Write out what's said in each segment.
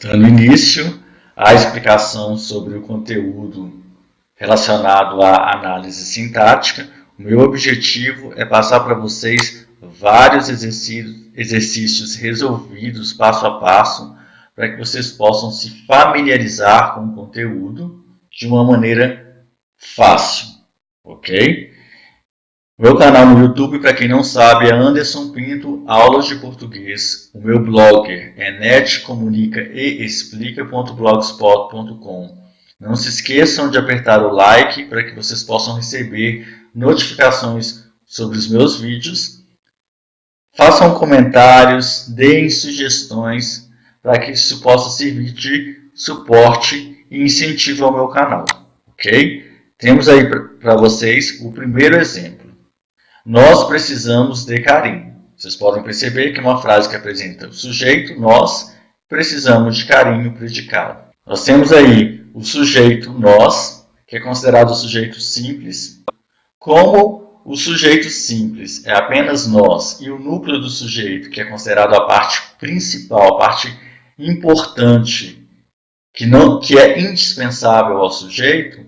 Dando início à explicação sobre o conteúdo relacionado à análise sintática, o meu objetivo é passar para vocês vários exercícios resolvidos passo a passo para que vocês possam se familiarizar com o conteúdo de uma maneira fácil, ok? Meu canal no YouTube, para quem não sabe, é Anderson Pinto, Aulas de Português. O meu blog é netcomunicaeexplica.blogspot.com. Não se esqueçam de apertar o like para que vocês possam receber notificações sobre os meus vídeos. Façam comentários, deem sugestões para que isso possa servir de suporte e incentivo ao meu canal, ok? Temos aí para vocês o primeiro exemplo. Nós precisamos de carinho. Vocês podem perceber que é uma frase que apresenta o sujeito, nós precisamos de carinho, predicado. Nós temos aí o sujeito nós, que é considerado o sujeito simples. Como o sujeito simples é apenas nós e o núcleo do sujeito, que é considerado a parte principal, a parte importante, que é indispensável ao sujeito,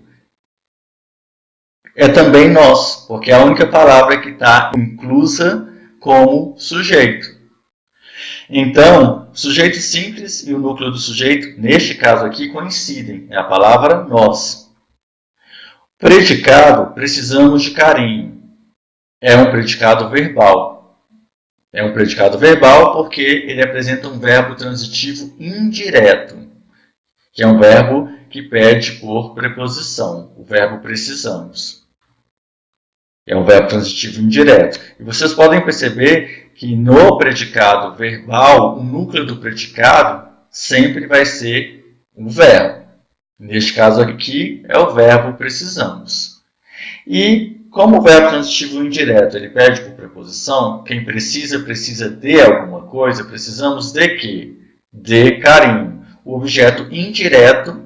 é também nós, porque é a única palavra que está inclusa como sujeito. Então, sujeito simples e o núcleo do sujeito, neste caso aqui, coincidem. É a palavra nós. Predicado, precisamos de carinho. É um predicado verbal. É um predicado verbal porque ele apresenta um verbo transitivo indireto, que é um verbo que pede por preposição, o verbo precisamos. É um verbo transitivo indireto. E vocês podem perceber que no predicado verbal, o núcleo do predicado sempre vai ser o verbo. Neste caso aqui, é o verbo precisamos. E como o verbo transitivo indireto ele pede por preposição, quem precisa de alguma coisa, precisamos de quê? De carinho. O objeto indireto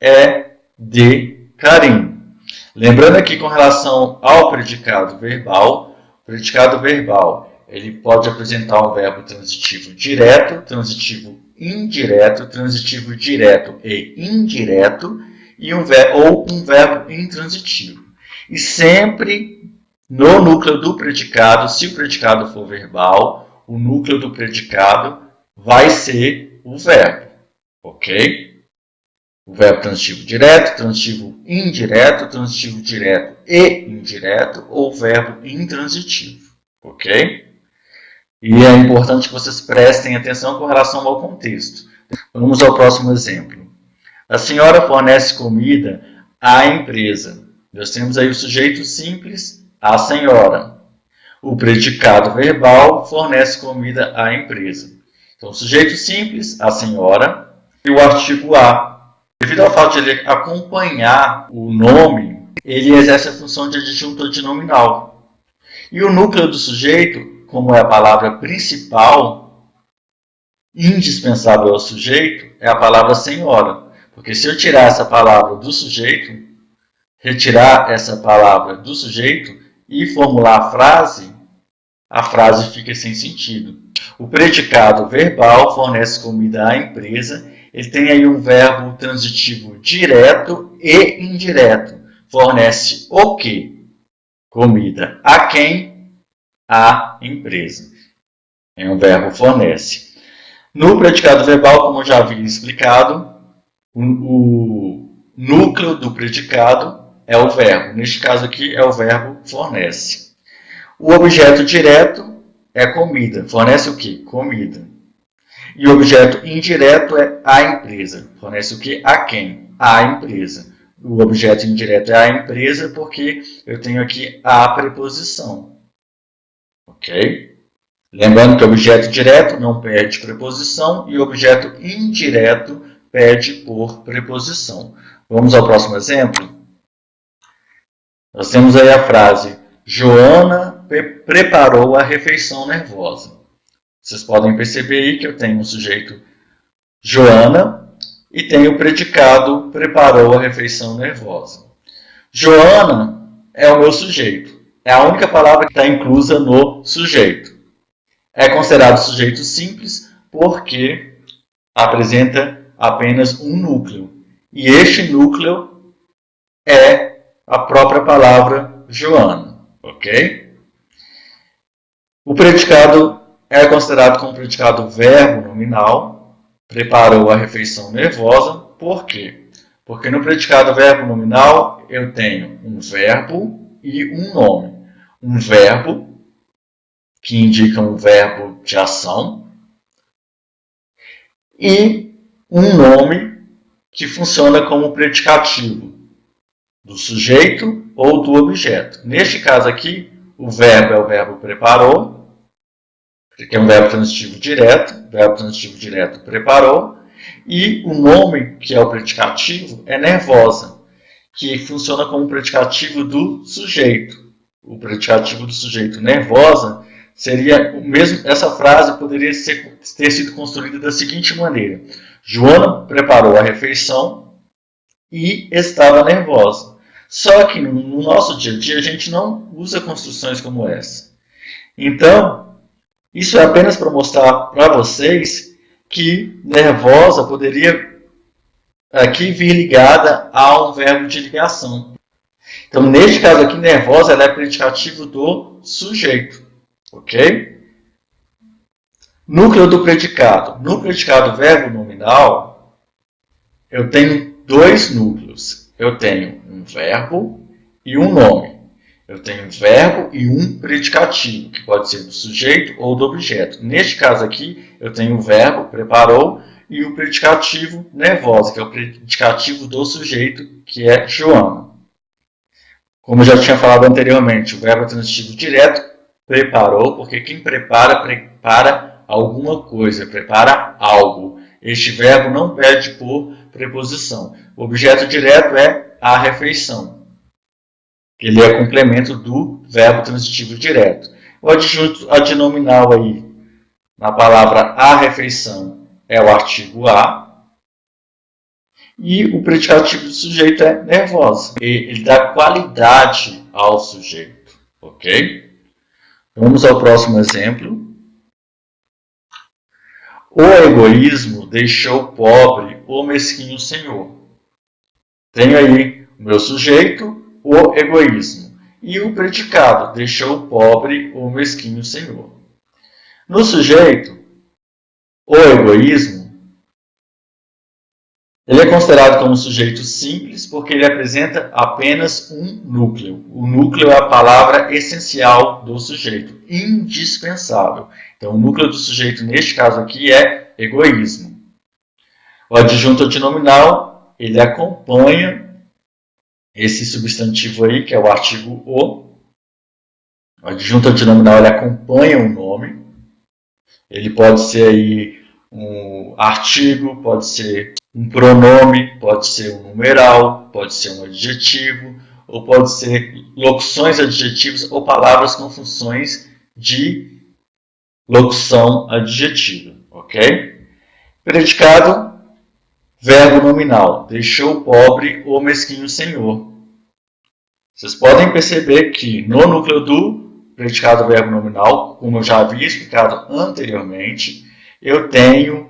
é de carinho. Lembrando aqui com relação ao predicado verbal, o predicado verbal ele pode apresentar um verbo transitivo direto, transitivo indireto, transitivo direto e indireto, ou um verbo intransitivo. E sempre no núcleo do predicado, se o predicado for verbal, o núcleo do predicado vai ser o verbo, ok? O verbo transitivo direto, transitivo indireto, transitivo direto e indireto, ou verbo intransitivo, ok? E é importante que vocês prestem atenção com relação ao contexto. Vamos ao próximo exemplo. A senhora fornece comida à empresa. Nós temos aí o sujeito simples, a senhora. O predicado verbal fornece comida à empresa. Então, o sujeito simples, a senhora, e o artigo a. Devido ao fato de ele acompanhar o nome, ele exerce a função de adjunto adnominal. E o núcleo do sujeito, como é a palavra principal, indispensável ao sujeito, é a palavra senhora. Porque se eu tirar essa palavra do sujeito, retirar essa palavra do sujeito e formular a frase fica sem sentido. O predicado verbal fornece comida à empresa. Ele tem aí um verbo transitivo direto e indireto. Fornece o quê? Comida a quem? À empresa. É um verbo fornece. No predicado verbal, como eu já havia explicado, o núcleo do predicado é o verbo. Neste caso aqui é o verbo fornece. O objeto direto é comida. Fornece o quê? Comida. E o objeto indireto é a empresa. Fornece o que? A quem? A empresa. O objeto indireto é a empresa porque eu tenho aqui a preposição. Ok? Lembrando que o objeto direto não pede preposição e o objeto indireto pede por preposição. Vamos ao próximo exemplo? Nós temos aí a frase Joana preparou a refeição nervosa. Vocês podem perceber aí que eu tenho um sujeito Joana e tenho o predicado preparou a refeição nervosa. Joana é o meu sujeito. É a única palavra que está inclusa no sujeito. É considerado sujeito simples porque apresenta apenas um núcleo. E este núcleo é a própria palavra Joana, ok? O predicado é considerado como predicado verbo nominal, preparou a refeição nervosa. Por quê? Porque no predicado verbo nominal eu tenho um verbo e um nome. Um verbo, que indica um verbo de ação, e um nome que funciona como predicativo do sujeito ou do objeto. Neste caso aqui, o verbo é o verbo preparou, que é um verbo transitivo direto preparou, e o nome, que é o predicativo, é nervosa, que funciona como predicativo do sujeito. O predicativo do sujeito nervosa seria o mesmo. Essa frase poderia ter sido construída da seguinte maneira: Joana preparou a refeição e estava nervosa. Só que no nosso dia a dia a gente não usa construções como essa. Então, isso é apenas para mostrar para vocês que nervosa poderia aqui vir ligada a um verbo de ligação. Então, neste caso aqui, nervosa ela é predicativo do sujeito. Ok? Núcleo do predicado. No predicado verbo nominal, eu tenho dois núcleos. Eu tenho um verbo e um nome. Eu tenho um verbo e um predicativo, que pode ser do sujeito ou do objeto. Neste caso aqui, eu tenho o verbo, preparou, e o predicativo nervosa, que é o predicativo do sujeito, que é Joana. Como eu já tinha falado anteriormente, o verbo é transitivo direto, preparou, porque quem prepara, prepara alguma coisa, prepara algo. Este verbo não pede por preposição. O objeto direto é a refeição. Ele é complemento do verbo transitivo direto. O adjunto adnominal aí, na palavra a refeição, é o artigo a. E o predicativo do sujeito é nervosa. Ele dá qualidade ao sujeito. Ok? Vamos ao próximo exemplo. O egoísmo deixou pobre o mesquinho senhor. Tenho aí o meu sujeito, o egoísmo, e o predicado, deixou pobre o mesquinho senhor. No sujeito, o egoísmo, ele é considerado como um sujeito simples porque ele apresenta apenas um núcleo. O núcleo é a palavra essencial do sujeito, indispensável. Então, o núcleo do sujeito, neste caso aqui, é egoísmo. O adjunto adnominal, ele acompanha esse substantivo aí, que é o artigo o. O adjunto adnominal, ele acompanha o nome. Ele pode ser aí um artigo, pode ser um pronome, pode ser um numeral, pode ser um adjetivo, ou pode ser locuções adjetivas ou palavras com funções de locução adjetiva, ok? Predicado, verbo nominal, deixou pobre o mesquinho senhor. Vocês podem perceber que no núcleo do predicado verbo nominal, como eu já havia explicado anteriormente, eu tenho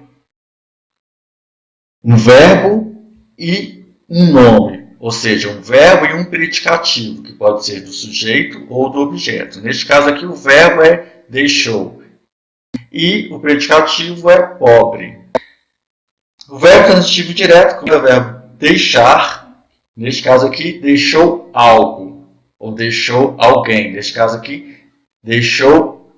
um verbo e um nome, ou seja, um verbo e um predicativo, que pode ser do sujeito ou do objeto. Neste caso aqui, o verbo é deixou e o predicativo é pobre. O verbo transitivo direto, como é o verbo deixar, neste caso aqui, deixou algo, ou deixou alguém. Neste caso aqui, deixou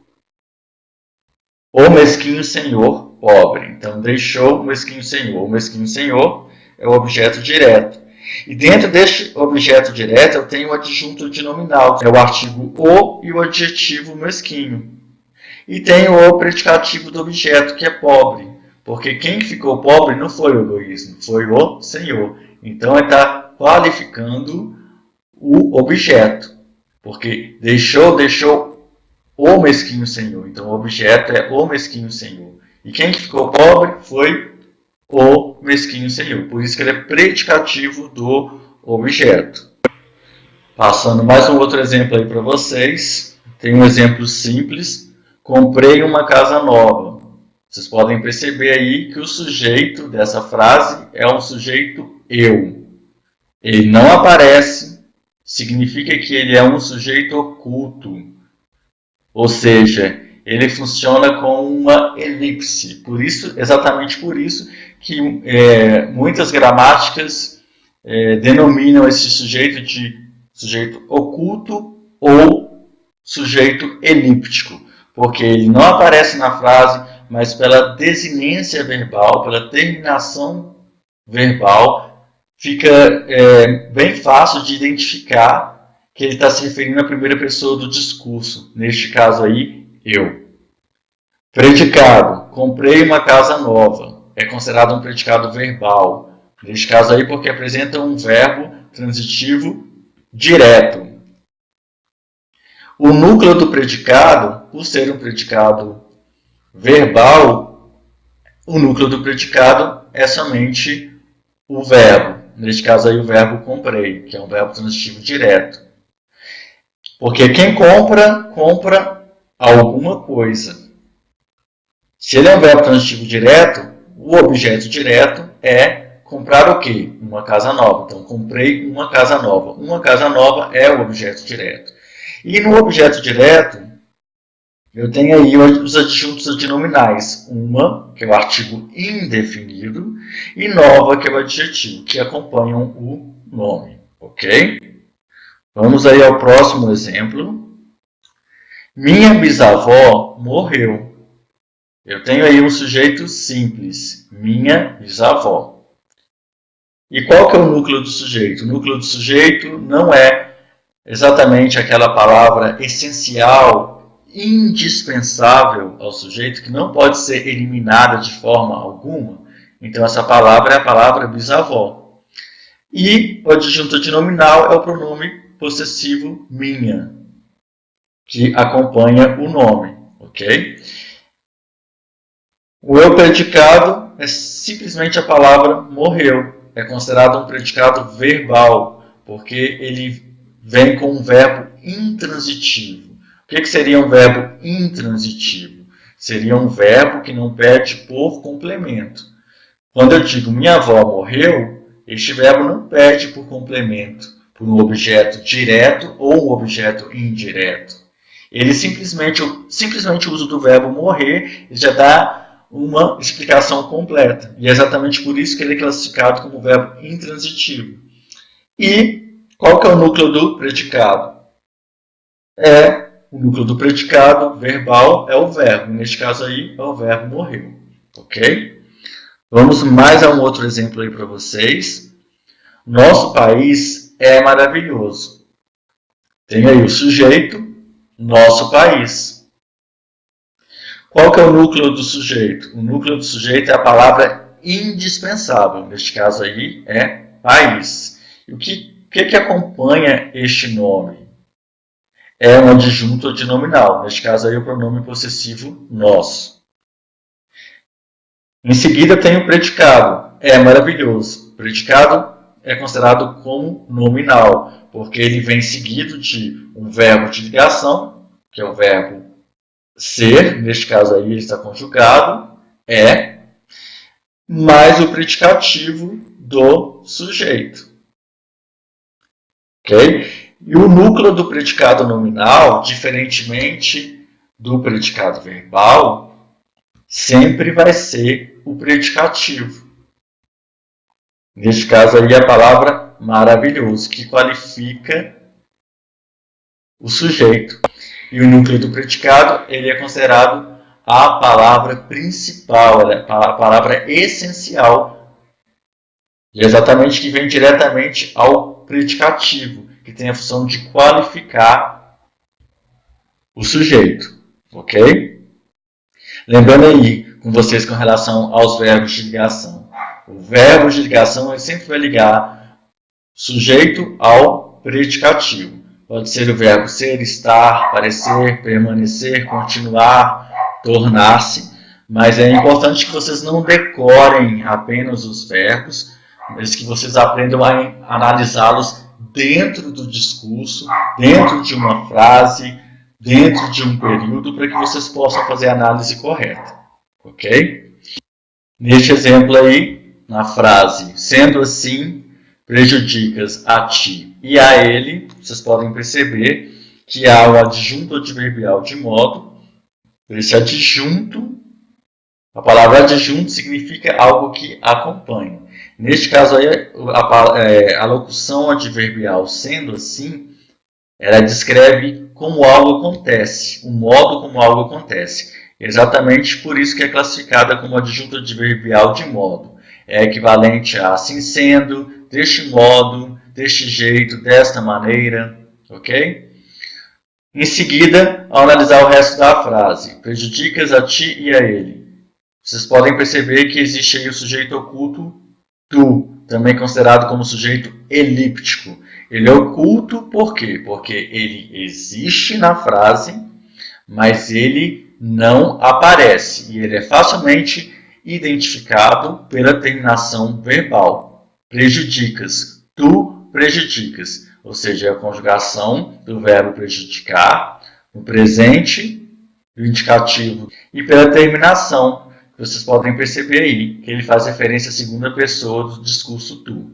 o mesquinho senhor pobre. Então, deixou o mesquinho senhor. O mesquinho senhor é o objeto direto. E dentro deste objeto direto, eu tenho o adjunto adnominal, que é o artigo o e o adjetivo mesquinho. E tenho o predicativo do objeto, que é pobre. Porque quem ficou pobre não foi o egoísmo, foi o senhor. Então, ele está qualificando o objeto. Porque deixou o mesquinho senhor. Então, o objeto é o mesquinho senhor. E quem ficou pobre foi o mesquinho senhor. Por isso que ele é predicativo do objeto. Passando mais um outro exemplo aí para vocês. Tem um exemplo simples. Comprei uma casa nova. Vocês podem perceber aí que o sujeito dessa frase é um sujeito eu. Ele não aparece, significa que ele é um sujeito oculto. Ou seja, ele funciona com uma elipse. Por isso, exatamente por isso que muitas gramáticas denominam esse sujeito de sujeito oculto ou sujeito elíptico, porque ele não aparece na frase, mas pela desinência verbal, pela terminação verbal, fica bem fácil de identificar que ele está se referindo à primeira pessoa do discurso, neste caso aí, eu. Predicado, comprei uma casa nova, é considerado um predicado verbal, neste caso aí porque apresenta um verbo transitivo direto. O núcleo do predicado, por ser um predicado verbal, o núcleo do predicado é somente o verbo. Neste caso aí o verbo comprei, que é um verbo transitivo direto. Porque quem compra, compra alguma coisa. Se ele é um verbo transitivo direto, o objeto direto é comprar o quê? Uma casa nova. Então, comprei uma casa nova. Uma casa nova é o objeto direto. E no objeto direto, eu tenho aí os adjuntos adnominais. Uma, que é o artigo indefinido, e nova, que é o adjetivo, que acompanham o nome. Ok? Vamos aí ao próximo exemplo. Minha bisavó morreu. Eu tenho aí um sujeito simples. Minha bisavó. E qual que é o núcleo do sujeito? O núcleo do sujeito não é exatamente aquela palavra essencial, indispensável ao sujeito, que não pode ser eliminada de forma alguma. Então, essa palavra é a palavra bisavó. E o adjunto adnominal é o pronome possessivo minha, que acompanha o nome. Ok? O eu predicado é simplesmente a palavra morreu. É considerado um predicado verbal, porque ele vem com um verbo intransitivo. O que seria um verbo intransitivo? Seria um verbo que não pede por complemento. Quando eu digo minha avó morreu, este verbo não pede por complemento, por um objeto direto ou um objeto indireto. Ele simplesmente o uso do verbo morrer já dá uma explicação completa. E é exatamente por isso que ele é classificado como verbo intransitivo. E qual que é o núcleo do predicado? O núcleo do predicado verbal é o verbo. Neste caso aí, é o verbo morreu. Ok? Vamos mais a um outro exemplo aí para vocês. Nosso país é maravilhoso. Tem aí o sujeito, nosso país. Qual que é o núcleo do sujeito? O núcleo do sujeito é a palavra indispensável. Neste caso aí é país. E o que acompanha este nome? É um adjunto adnominal. Neste caso aí é o pronome possessivo nosso. Em seguida tem o predicado. É maravilhoso. O predicado é considerado como nominal, porque ele vem seguido de um verbo de ligação, que é o verbo ser, neste caso aí ele está conjugado, mais o predicativo do sujeito. Ok? E o núcleo do predicado nominal, diferentemente do predicado verbal, sempre vai ser o predicativo. Neste caso aí a palavra maravilhoso, que qualifica o sujeito. E o núcleo do predicado, ele é considerado a palavra principal, a palavra essencial. E é exatamente que vem diretamente ao predicativo, que tem a função de qualificar o sujeito. Ok? Lembrando aí com vocês com relação aos verbos de ligação. O verbo de ligação ele sempre vai ligar sujeito ao predicativo. Pode ser o verbo ser, estar, parecer, permanecer, continuar, tornar-se. Mas é importante que vocês não decorem apenas os verbos, mas que vocês aprendam a analisá-los dentro do discurso, dentro de uma frase, dentro de um período, para que vocês possam fazer a análise correta. ok? Neste exemplo aí, na frase, sendo assim, prejudicas a ti e a ele, vocês podem perceber que há o adjunto adverbial de modo. Esse adjunto, a palavra adjunto significa algo que acompanha. Neste caso aí, a locução adverbial sendo assim, ela descreve como algo acontece, o modo como algo acontece. Exatamente por isso que é classificada como adjunto adverbial de modo. É equivalente a assim sendo, deste modo, deste jeito, desta maneira, ok? Em seguida, ao analisar o resto da frase, prejudicas a ti e a ele. Vocês podem perceber que existe aí o sujeito oculto tu, também considerado como sujeito elíptico. Ele é oculto por quê? Porque ele existe na frase, mas ele não aparece. E ele é facilmente identificado pela terminação verbal. Prejudicas, tu prejudicas. Ou seja, é a conjugação do verbo prejudicar no presente, do indicativo, e pela terminação, que vocês podem perceber aí, que ele faz referência à segunda pessoa do discurso tu.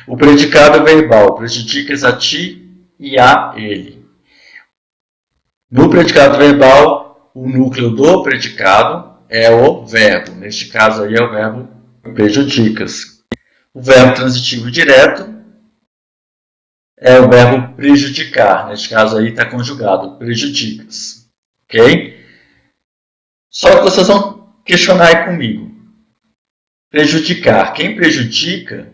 O predicado verbal, prejudicas a ti e a ele. No predicado verbal, o núcleo do predicado é o verbo. Neste caso aí é o verbo prejudicas. O verbo transitivo direto é o verbo prejudicar. Neste caso aí está conjugado, prejudicas. Ok? Só que vocês vão questionar aí comigo. Prejudicar. Quem prejudica,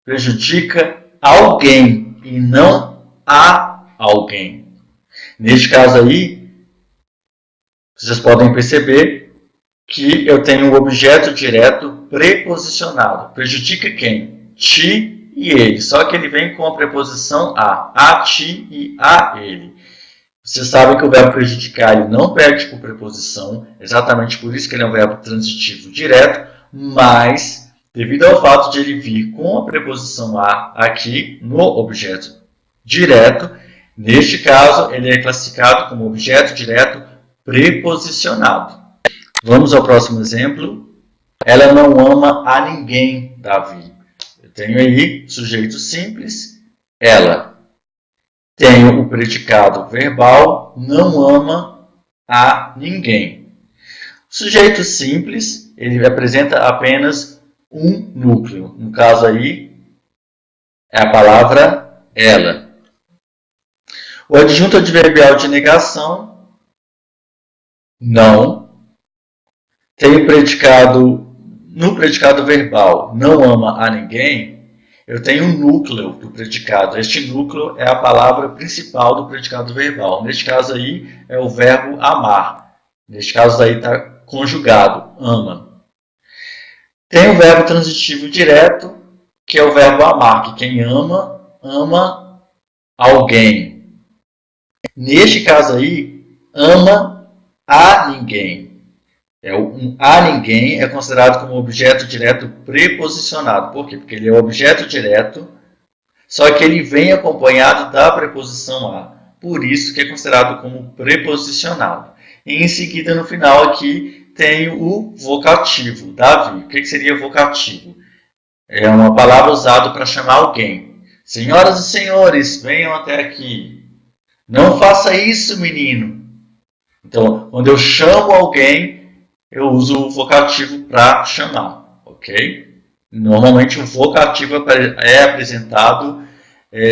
prejudica alguém e não a alguém. Neste caso aí, vocês podem perceber que eu tenho um objeto direto preposicionado. Prejudica quem? Ti e ele, só que ele vem com a preposição a ti e a ele. Vocês sabem que o verbo prejudicar ele não perde por preposição, exatamente por isso que ele é um verbo transitivo direto, mas devido ao fato de ele vir com a preposição a aqui no objeto direto, neste caso ele é classificado como objeto direto preposicionado. Vamos ao próximo exemplo. Ela não ama a ninguém, Davi. Tenho aí sujeito simples, ela. Tenho o predicado verbal, não ama a ninguém. O sujeito simples, ele apresenta apenas um núcleo. No caso aí, é a palavra ela. O adjunto adverbial de negação, não. Tem o predicado. No predicado verbal, não ama a ninguém, eu tenho um núcleo do predicado. Este núcleo é a palavra principal do predicado verbal. Neste caso aí, é o verbo amar. Neste caso aí está conjugado, ama. Tem o verbo transitivo direto, que é o verbo amar, que quem ama, ama alguém. Neste caso aí, ama a ninguém. A ninguém é considerado como objeto direto preposicionado. Por quê? Porque ele é objeto direto, só que ele vem acompanhado da preposição a. Por isso que é considerado como preposicionado. E em seguida, no final aqui, tem o vocativo. Davi. O que seria vocativo? É uma palavra usada para chamar alguém. Senhoras e senhores, venham até aqui. Não faça isso, menino. Então, quando eu chamo alguém, eu uso o vocativo para chamar, ok? Normalmente o vocativo é apresentado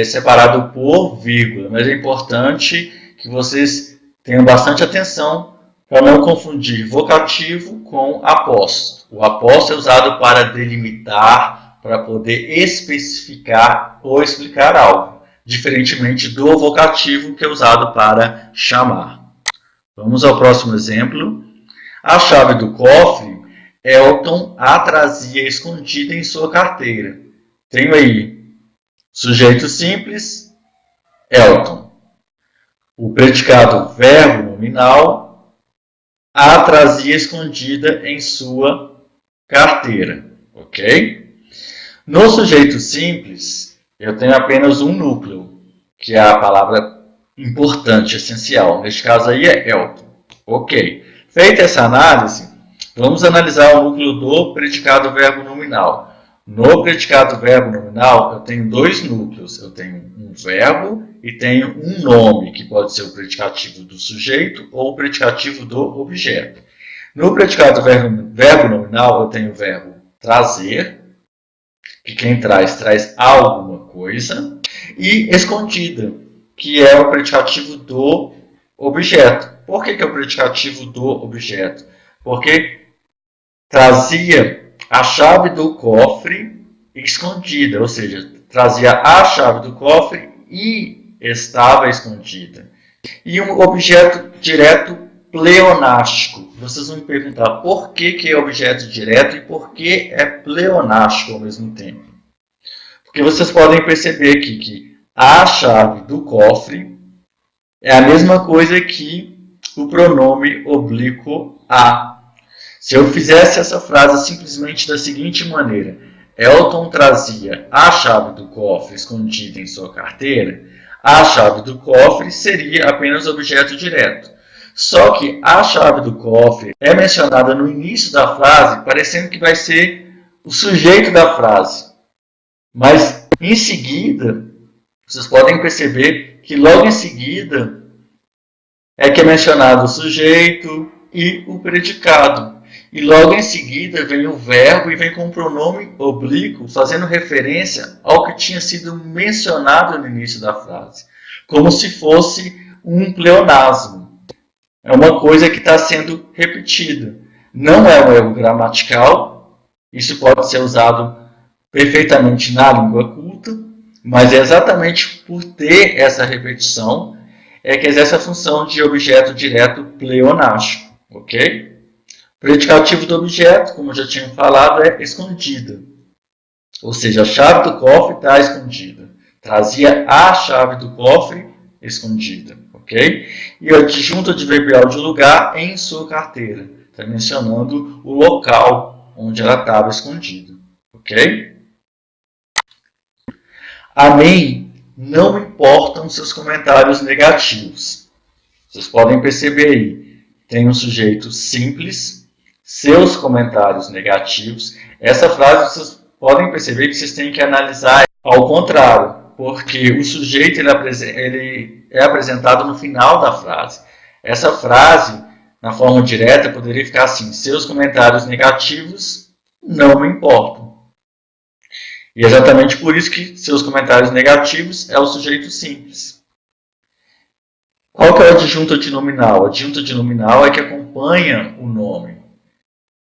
separado por vírgula, mas é importante que vocês tenham bastante atenção para não confundir vocativo com apóstrofe. O apóstrofe é usado para delimitar, para poder especificar ou explicar algo, diferentemente do vocativo que é usado para chamar. Vamos ao próximo exemplo. A chave do cofre, Elton a trazia escondida em sua carteira. Tenho aí sujeito simples, Elton. O predicado verbo nominal, a trazia escondida em sua carteira. Ok? No sujeito simples, eu tenho apenas um núcleo, que é a palavra importante, essencial. Neste caso aí é Elton. Ok. Feita essa análise, Vamos analisar o núcleo do predicado verbo nominal. No predicado verbo nominal, eu tenho dois núcleos. Eu tenho um verbo e tenho um nome, que pode ser o predicativo do sujeito ou o predicativo do objeto. No predicado verbo nominal, eu tenho o verbo trazer, que quem traz alguma coisa, e escondida, que é o predicativo do objeto. Por que é o predicativo do objeto? Porque trazia a chave do cofre escondida, ou seja, trazia a chave do cofre e estava escondida. E um objeto direto pleonástico. Vocês vão me perguntar por que é objeto direto e por que é pleonástico ao mesmo tempo. Porque vocês podem perceber aqui que a chave do cofre é a mesma coisa que o pronome oblíquo a. Se eu fizesse essa frase simplesmente da seguinte maneira: Elton trazia a chave do cofre escondida em sua carteira, a chave do cofre seria apenas objeto direto. Só que a chave do cofre é mencionada no início da frase, parecendo que vai ser o sujeito da frase. Mas, em seguida, vocês podem perceber que logo em seguida é que é mencionado o sujeito e o predicado. E logo em seguida vem o verbo e vem com o pronome oblíquo, fazendo referência ao que tinha sido mencionado no início da frase. Como se fosse um pleonasmo. É uma coisa que está sendo repetida. Não é um erro gramatical. Isso pode ser usado perfeitamente na língua culta, mas é exatamente por ter essa repetição é que exerce a função de objeto direto pleonástico. Ok? O predicativo do objeto, como eu já tinha falado, é escondida. Ou seja, a chave do cofre está escondida. Trazia a chave do cofre escondida. Ok? E o adjunto adverbial de lugar em sua carteira. Está mencionando o local onde ela estava escondida. Ok? A mim não importam seus comentários negativos. Vocês podem perceber aí. Tem um sujeito simples, seus comentários negativos. Essa frase vocês podem perceber que vocês têm que analisar ao contrário. Porque o sujeito ele é apresentado no final da frase. Essa frase, na forma direta, poderia ficar assim: seus comentários negativos não me importam. E é exatamente por isso que seus comentários negativos é o sujeito simples. Qual que é o adjunto adnominal? O adjunto adnominal é que acompanha o nome.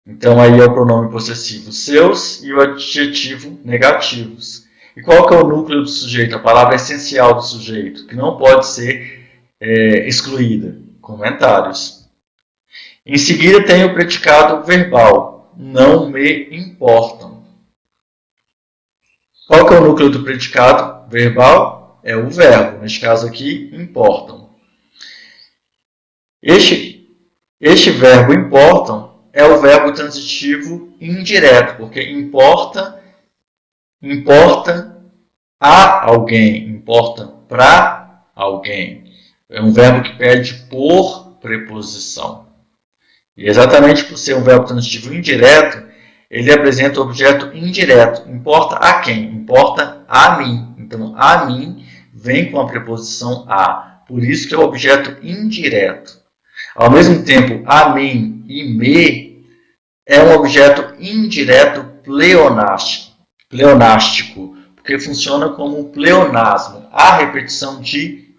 Então aí é o pronome possessivo seus e o adjetivo negativos. E qual que é o núcleo do sujeito? A palavra essencial do sujeito, que não pode ser excluída. Comentários. Em seguida tem o predicado verbal. Não me importam. Qual que é o núcleo do predicado verbal? É o verbo. Neste caso aqui, importam. Este verbo importam é o verbo transitivo indireto, porque importa a alguém, importa para alguém. É um verbo que pede por preposição. E exatamente por ser um verbo transitivo indireto, ele apresenta o objeto indireto. Importa a quem? Importa a mim. Então, a mim vem com a preposição a. Por isso que é o objeto indireto. Ao mesmo tempo, a mim e me é um objeto indireto pleonástico, porque funciona como um pleonasmo, a repetição de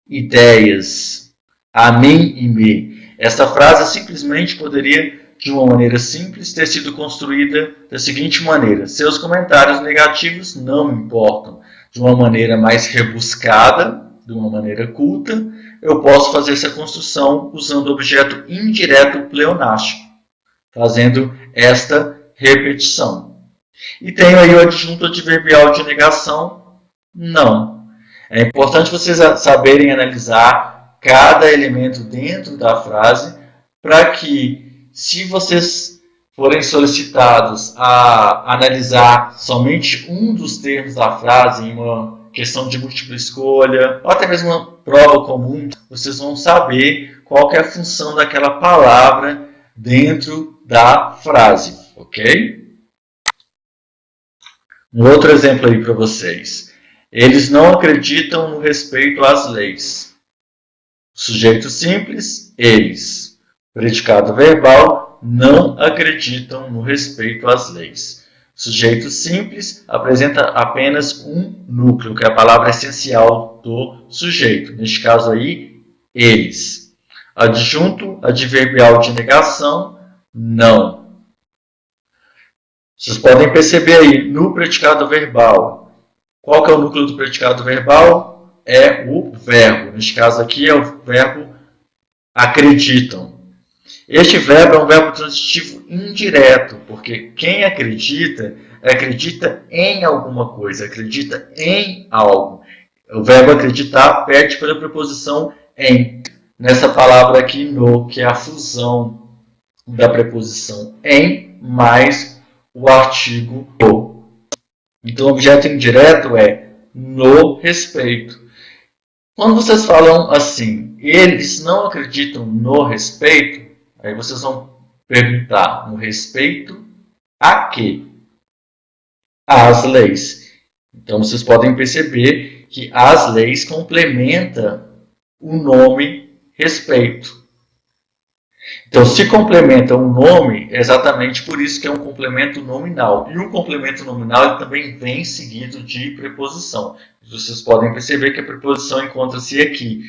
ideias, a mim e me. Esta frase simplesmente poderia, de uma maneira simples, ter sido construída da seguinte maneira: seus comentários negativos não me importam. De uma maneira mais rebuscada, de uma maneira culta, eu posso fazer essa construção usando o objeto indireto pleonástico, fazendo esta repetição. E tenho aí o adjunto adverbial de negação, não. É importante vocês saberem analisar cada elemento dentro da frase para que, se vocês forem solicitados a analisar somente um dos termos da frase em uma questão de múltipla escolha, ou até mesmo uma prova comum, vocês vão saber qual que é a função daquela palavra dentro da frase, ok? Um outro exemplo aí para vocês. Eles não acreditam no respeito às leis. Sujeito simples, eles. Predicado verbal, não acreditam no respeito às leis. Sujeito simples apresenta apenas um núcleo, que é a palavra essencial do sujeito. Neste caso aí, eles. Adjunto adverbial de negação, não. Vocês podem perceber aí no predicado verbal. Qual que é o núcleo do predicado verbal? É o verbo. Neste caso aqui é o verbo acreditam. Este verbo é um verbo transitivo indireto, porque quem acredita, acredita em alguma coisa, acredita em algo. O verbo acreditar perde pela preposição em. Nessa palavra aqui, no, que é a fusão da preposição em mais o artigo o. Então, o objeto indireto é no respeito. Quando vocês falam assim, eles não acreditam no respeito, aí vocês vão perguntar, no respeito a quê? Às leis. Então, vocês podem perceber que as leis complementam o nome respeito. Então, se complementa um nome, é exatamente por isso que é um complemento nominal. E um complemento nominal também vem seguido de preposição. Vocês podem perceber que a preposição encontra-se aqui,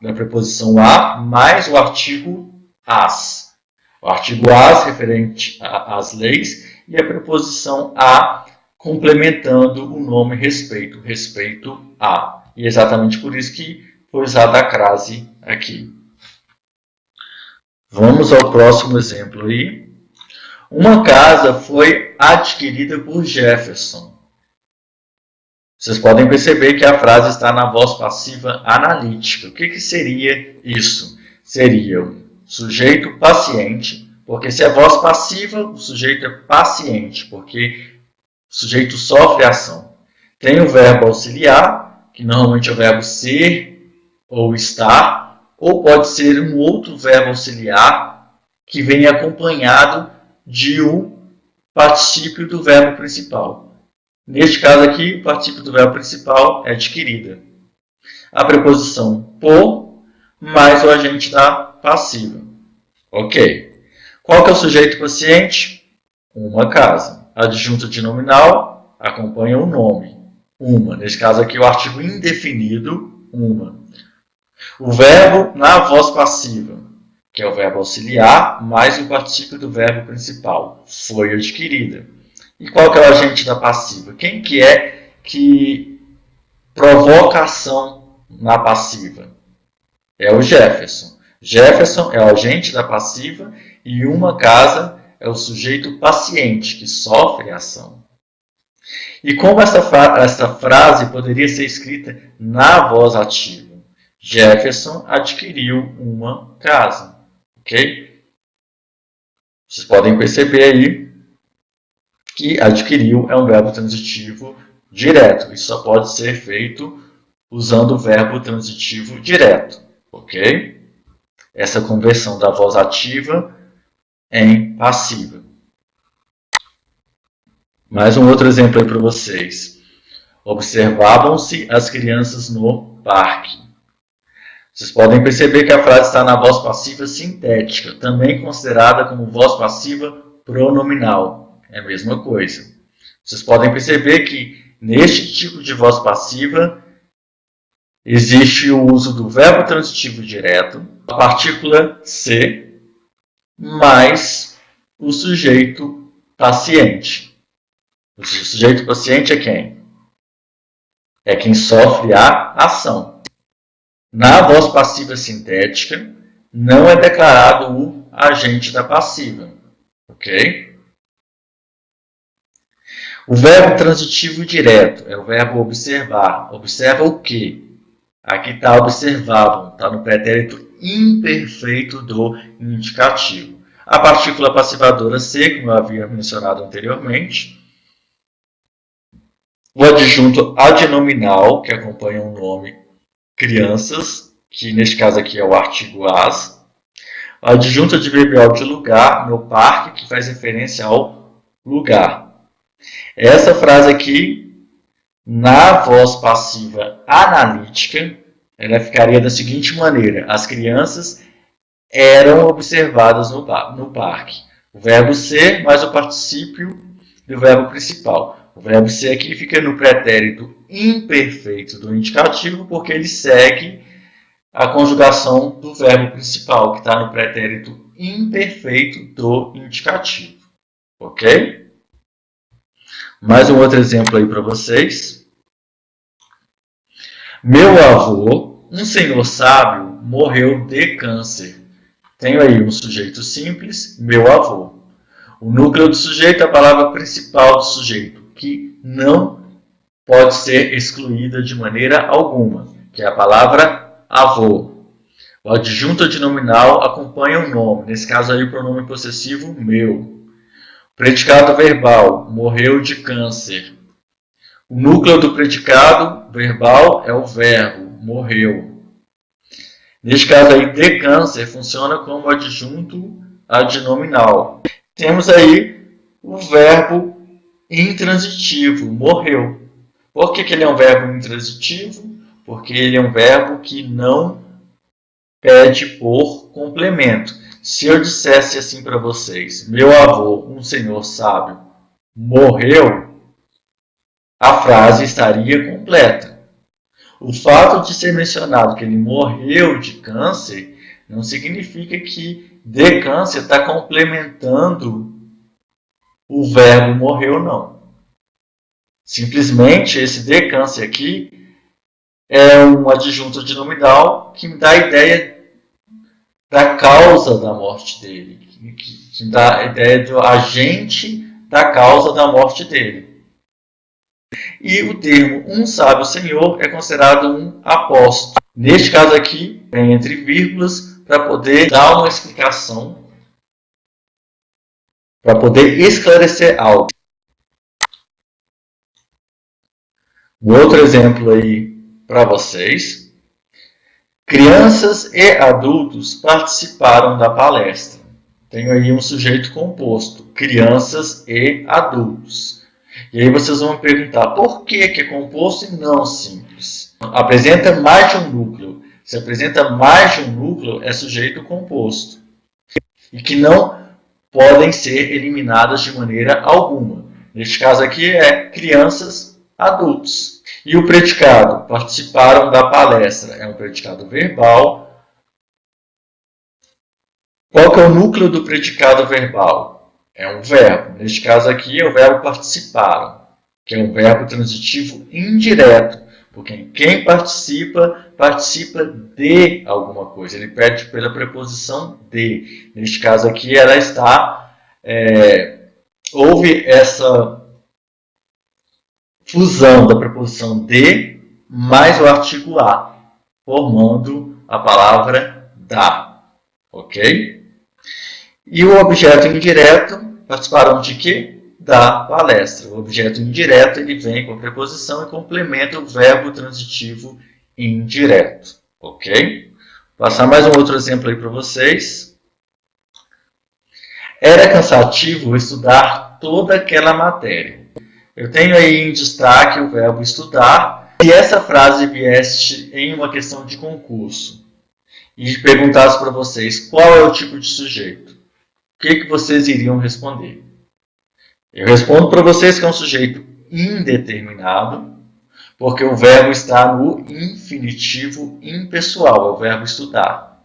na preposição a, mais o artigo as. O artigo as, referente às leis, e a preposição a, complementando o nome respeito, respeito a. E é exatamente por isso que foi usada a crase aqui. Vamos ao próximo exemplo aí. Uma casa foi adquirida por Jefferson. Vocês podem perceber que a frase está na voz passiva analítica. O que seria isso? Seria o sujeito paciente, porque se é voz passiva, o sujeito é paciente, porque o sujeito sofre ação. Tem o verbo auxiliar, que normalmente é o verbo ser ou estar, ou pode ser um outro verbo auxiliar que vem acompanhado de um particípio do verbo principal. Neste caso aqui, o particípio do verbo principal é adquirida. A preposição por mais o agente da passiva. Ok. Qual que é o sujeito paciente? Uma casa. Adjunto de nominal acompanha o nome. Uma. Neste caso aqui, o artigo indefinido, uma. O verbo na voz passiva, que é o verbo auxiliar, mais o particípio do verbo principal, foi adquirida. E qual que é o agente da passiva? Quem que é que provoca ação na passiva? É o Jefferson. Jefferson é o agente da passiva e uma casa é o sujeito paciente que sofre a ação. E como essa frase poderia ser escrita na voz ativa? Jefferson adquiriu uma casa. Ok? Vocês podem perceber aí que adquiriu é um verbo transitivo direto. Isso só pode ser feito usando o verbo transitivo direto. Ok? Essa conversão da voz ativa em passiva. Mais um outro exemplo aí para vocês. Observavam-se as crianças no parque. Vocês podem perceber que a frase está na voz passiva sintética, também considerada como voz passiva pronominal. É a mesma coisa. Vocês podem perceber que neste tipo de voz passiva existe o uso do verbo transitivo direto, a partícula se, mais o sujeito paciente. O sujeito paciente é quem? É quem sofre a ação. Na voz passiva sintética, não é declarado o agente da passiva. Ok? O verbo transitivo direto é o verbo observar. Observa o quê? Aqui está observavam, está no pretérito imperfeito do indicativo. A partícula passivadora ser, como eu havia mencionado anteriormente. O adjunto adnominal, que acompanha o nome crianças, que neste caso aqui é o artigo as. A adjunto adverbial de lugar, no parque, que faz referência ao lugar. Essa frase aqui, na voz passiva analítica, ela ficaria da seguinte maneira: as crianças eram observadas no parque. O verbo ser mais o particípio do verbo principal. O verbo ser aqui fica no pretérito imperfeito do indicativo, porque ele segue a conjugação do verbo principal, que está no pretérito imperfeito do indicativo. Ok? Mais um outro exemplo aí para vocês. Meu avô, um senhor sábio, morreu de câncer. Tenho aí um sujeito simples, meu avô. O núcleo do sujeito é a palavra principal do sujeito, que não pode ser excluída de maneira alguma, que é a palavra avô. O adjunto adnominal acompanha o nome, nesse caso aí o pronome possessivo meu. Predicado verbal, morreu de câncer. O núcleo do predicado verbal é o verbo, morreu. Neste caso aí, de câncer funciona como adjunto adnominal. Temos aí o verbo intransitivo, morreu. Por que ele é um verbo intransitivo? Porque ele é um verbo que não pede por complemento. Se eu dissesse assim para vocês, meu avô, um senhor sábio, morreu, a frase estaria completa. O fato de ser mencionado que ele morreu de câncer não significa que de câncer está complementando o verbo morreu, não. Simplesmente esse de câncer aqui é um adjunto adnominal que me dá a ideia da causa da morte dele, que me dá a ideia do agente da causa da morte dele. E o termo um sábio senhor é considerado um apóstolo. Neste caso aqui, vem entre vírgulas para poder dar uma explicação, para poder esclarecer algo. Um outro exemplo aí para vocês. Crianças e adultos participaram da palestra. Tenho aí um sujeito composto, crianças e adultos. E aí vocês vão me perguntar, por que é composto e não simples? Apresenta mais de um núcleo. Se apresenta mais de um núcleo, é sujeito composto. E que não podem ser eliminadas de maneira alguma. Neste caso aqui é crianças, adultos. E o predicado, participaram da palestra, é um predicado verbal. Qual que é o núcleo do predicado verbal? É um verbo. Neste caso aqui é o verbo participaram, que é um verbo transitivo indireto, porque quem participa, participa de alguma coisa. Ele pede pela preposição de. Neste caso aqui ela está... houve essa fusão da preposição de mais o artigo a, formando a palavra da. Ok? E o objeto indireto, participaram de quê? Da palestra. O objeto indireto ele vem com a preposição e complementa o verbo transitivo indireto. Ok? Vou passar mais um outro exemplo aí para vocês. Era cansativo estudar toda aquela matéria. Eu tenho aí em destaque o verbo estudar. Se essa frase viesse em uma questão de concurso e perguntasse para vocês qual é o tipo de sujeito, o que vocês iriam responder? Eu respondo para vocês que é um sujeito indeterminado, porque o verbo está no infinitivo impessoal, é o verbo estudar.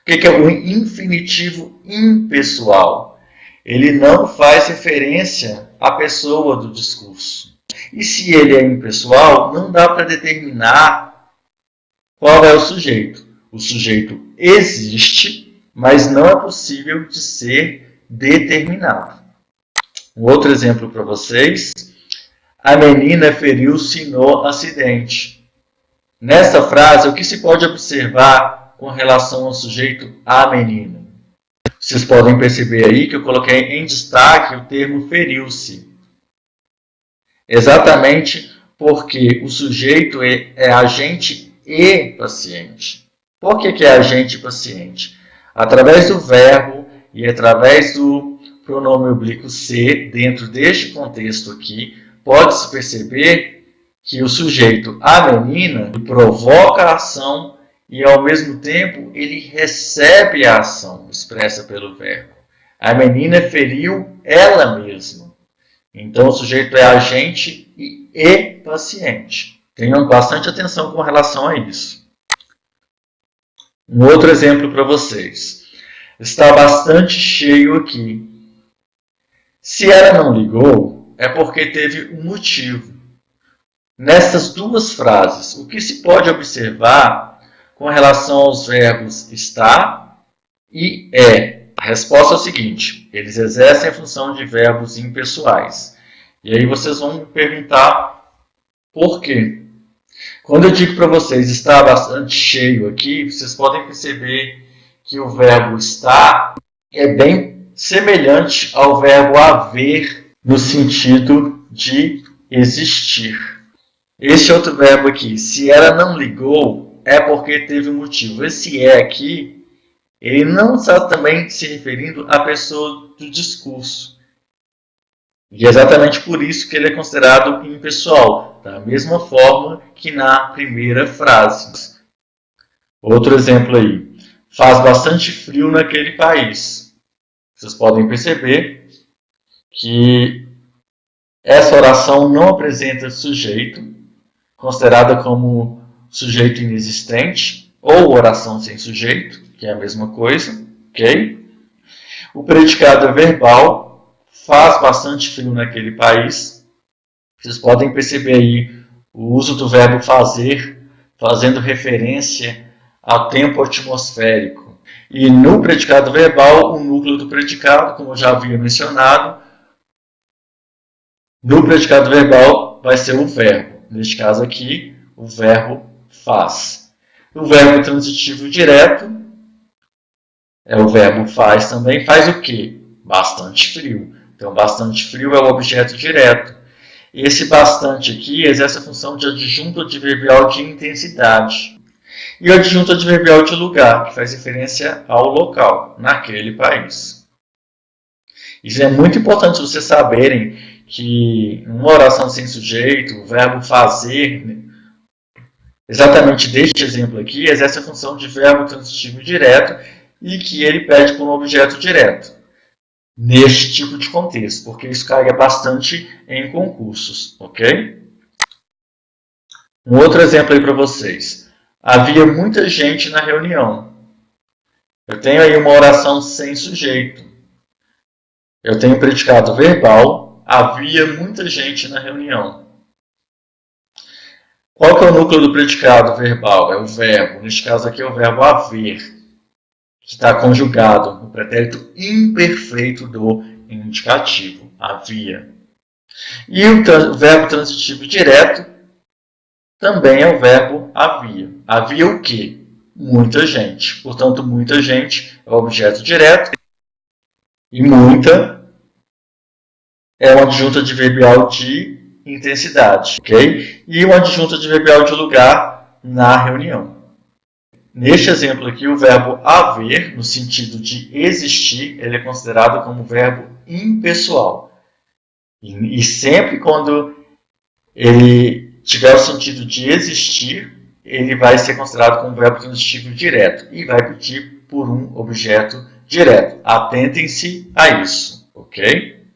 O que é o infinitivo impessoal? Ele não faz referência à pessoa do discurso. E se ele é impessoal, não dá para determinar qual é o sujeito. O sujeito existe, mas não é possível de ser determinado. Um outro exemplo para vocês. A menina feriu-se no acidente. Nesta frase, o que se pode observar com relação ao sujeito a menina? Vocês podem perceber aí que eu coloquei em destaque o termo feriu-se. Exatamente porque o sujeito é agente e paciente. Por que é agente e paciente? Através do verbo e através do pronome oblíquo ser, dentro deste contexto aqui, pode-se perceber que o sujeito, a menina, provoca a ação e, ao mesmo tempo, ele recebe a ação expressa pelo verbo. A menina feriu ela mesma. Então, o sujeito é agente e paciente. Tenham bastante atenção com relação a isso. Um outro exemplo para vocês. Está bastante cheio aqui. Se ela não ligou, é porque teve um motivo. Nessas duas frases, o que se pode observar com relação aos verbos estar e é? A resposta é a seguinte: eles exercem a função de verbos impessoais. E aí vocês vão me perguntar por quê. Quando eu digo para vocês está bastante cheio aqui, vocês podem perceber que o verbo estar é bem semelhante ao verbo haver no sentido de existir. Este outro verbo aqui, se ela não ligou, é porque teve um motivo. Esse é aqui, ele não está também se referindo à pessoa do discurso. E é exatamente por isso que ele é considerado impessoal, da mesma forma que na primeira frase. Outro exemplo aí. Faz bastante frio naquele país. Vocês podem perceber que essa oração não apresenta sujeito, considerada como sujeito inexistente, ou oração sem sujeito, que é a mesma coisa, ok? O predicado é verbal, faz bastante frio naquele país. Vocês podem perceber aí o uso do verbo fazer, fazendo referência ao tempo atmosférico. E no predicado verbal, o núcleo do predicado, como eu já havia mencionado, no predicado verbal vai ser o verbo. Neste caso aqui, o verbo faz. O verbo transitivo direto é o verbo faz também. Faz o quê? Bastante frio. Então, bastante frio é o objeto direto. Esse bastante aqui exerce a função de adjunto adverbial de intensidade. E o adjunto adverbial de lugar, que faz referência ao local, naquele país. Isso é muito importante vocês saberem que uma oração sem sujeito, o verbo fazer, exatamente deste exemplo aqui, exerce a função de verbo transitivo direto e que ele pede por um objeto direto. Neste tipo de contexto, porque isso cai bastante em concursos, ok? Um outro exemplo aí para vocês. Havia muita gente na reunião. Eu tenho aí uma oração sem sujeito. Eu tenho predicado verbal. Havia muita gente na reunião. Qual que é o núcleo do predicado verbal? É o verbo. Neste caso aqui é o verbo haver, que está conjugado no pretérito imperfeito do indicativo. Havia. E o verbo transitivo direto também é o verbo havia. Havia o quê? Muita gente. Portanto, muita gente é o objeto direto. E muita é uma adjunta adverbial de intensidade. Okay? E uma adjunta adverbial de lugar na reunião. Neste exemplo aqui, o verbo haver, no sentido de existir, ele é considerado como verbo impessoal. E sempre quando ele tiver o sentido de existir, ele vai ser considerado como verbo transitivo direto e vai pedir por um objeto direto. Atentem-se a isso, ok?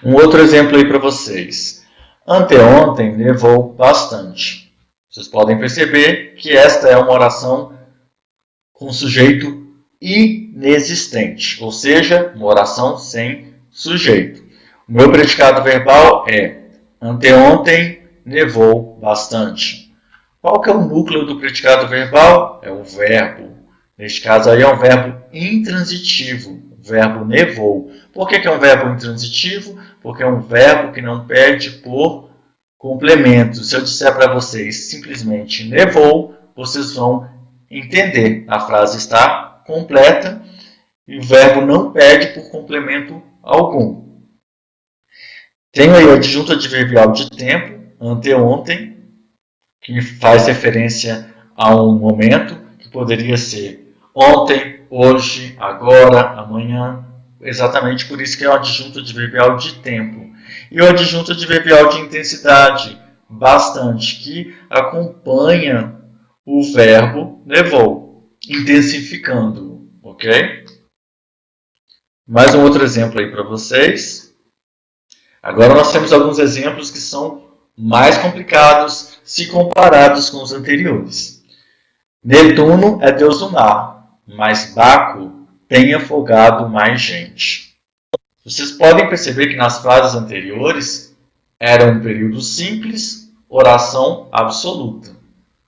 Um outro exemplo aí para vocês. Anteontem nevou bastante. Vocês podem perceber que esta é uma oração com sujeito inexistente, ou seja, uma oração sem sujeito. O meu predicado verbal é anteontem nevou bastante. Qual que é o núcleo do predicado verbal? É o verbo. Neste caso aí é um verbo intransitivo, o verbo nevou. Por que é um verbo intransitivo? Porque é um verbo que não pede por complemento. Se eu disser para vocês simplesmente nevou, vocês vão entender. A frase está completa e o verbo não pede por complemento algum. Tenho aí o adjunto adverbial de tempo, anteontem, que faz referência a um momento, que poderia ser ontem, hoje, agora, amanhã. Exatamente por isso que é o adjunto adverbial de tempo. E o adjunto adverbial de intensidade, bastante, que acompanha o verbo levou, intensificando, ok? Mais um outro exemplo aí para vocês. Agora nós temos alguns exemplos que são mais complicados se comparados com os anteriores. Netuno é deus do mar, mas Baco tem afogado mais gente. Vocês podem perceber que nas frases anteriores era um período simples, oração absoluta,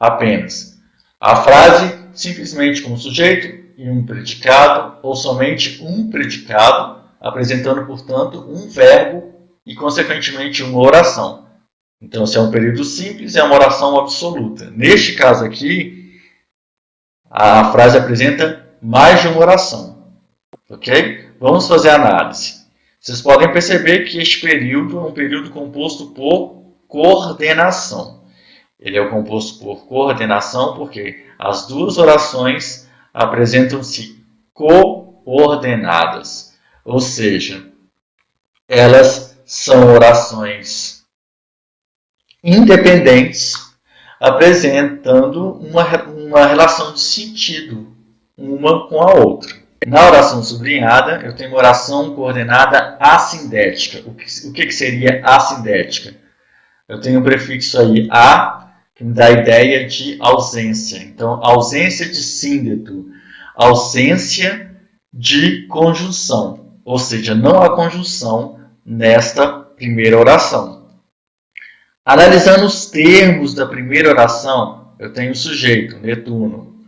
apenas. A frase simplesmente com um sujeito e um predicado, ou somente um predicado, apresentando, portanto, um verbo e, consequentemente, uma oração. Então, se é um período simples, é uma oração absoluta. Neste caso aqui, a frase apresenta mais de uma oração. Ok? Vamos fazer a análise. Vocês podem perceber que este período é um período composto por coordenação. Ele é composto por coordenação porque as duas orações apresentam-se coordenadas. Ou seja, elas são orações independentes, apresentando uma relação de sentido uma com a outra. Na oração sublinhada, eu tenho uma oração coordenada assindética. O que seria assindética? Eu tenho um prefixo aí a, que me dá a ideia de ausência. Então, ausência de síndeto, ausência de conjunção. Ou seja, não há conjunção nesta primeira oração. Analisando os termos da primeira oração, eu tenho o sujeito, Netuno.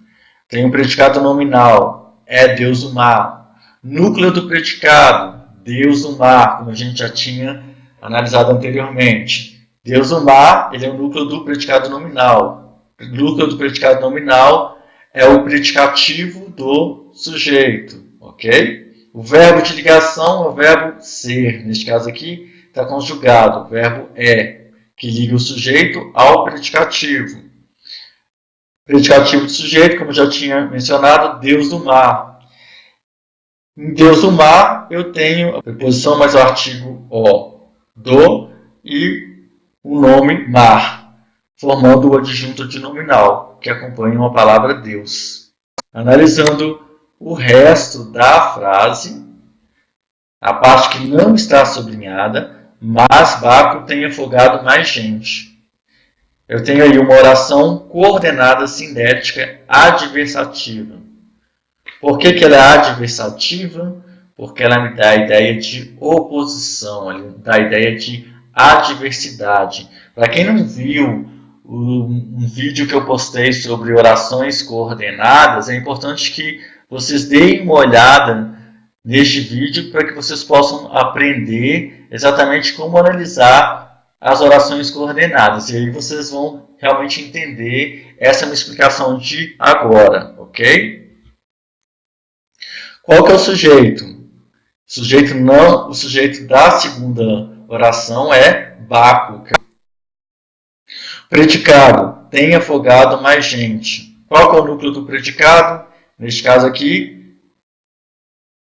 Tenho o predicado nominal, é deus do mar. Núcleo do predicado, deus do mar, como a gente já tinha analisado anteriormente. Deus do mar, ele é o núcleo do predicado nominal. O núcleo do predicado nominal é o predicativo do sujeito, ok? O verbo de ligação é o verbo ser. Neste caso aqui, está conjugado. O verbo é, que liga o sujeito ao predicativo. Predicativo do sujeito, como já tinha mencionado, deus do mar. Em deus do mar, eu tenho a preposição mais o artigo o, do, e o nome mar, formando o adjunto adnominal, que acompanha uma palavra Deus. Analisando o resto da frase, a parte que não está sublinhada, mas Baco tem afogado mais gente. Eu tenho aí uma oração coordenada sindética adversativa. Por que ela é adversativa? Porque ela me dá a ideia de oposição, ela me dá a ideia de adversidade. Para quem não viu um vídeo que eu postei sobre orações coordenadas, é importante que vocês deem uma olhada neste vídeo para que vocês possam aprender exatamente como analisar as orações coordenadas. E aí vocês vão realmente entender. Essa é uma explicação de agora, ok? Qual que é o sujeito? O sujeito da segunda oração é Baco. Predicado, tem afogado mais gente. Qual que é o núcleo do predicado? Neste caso aqui,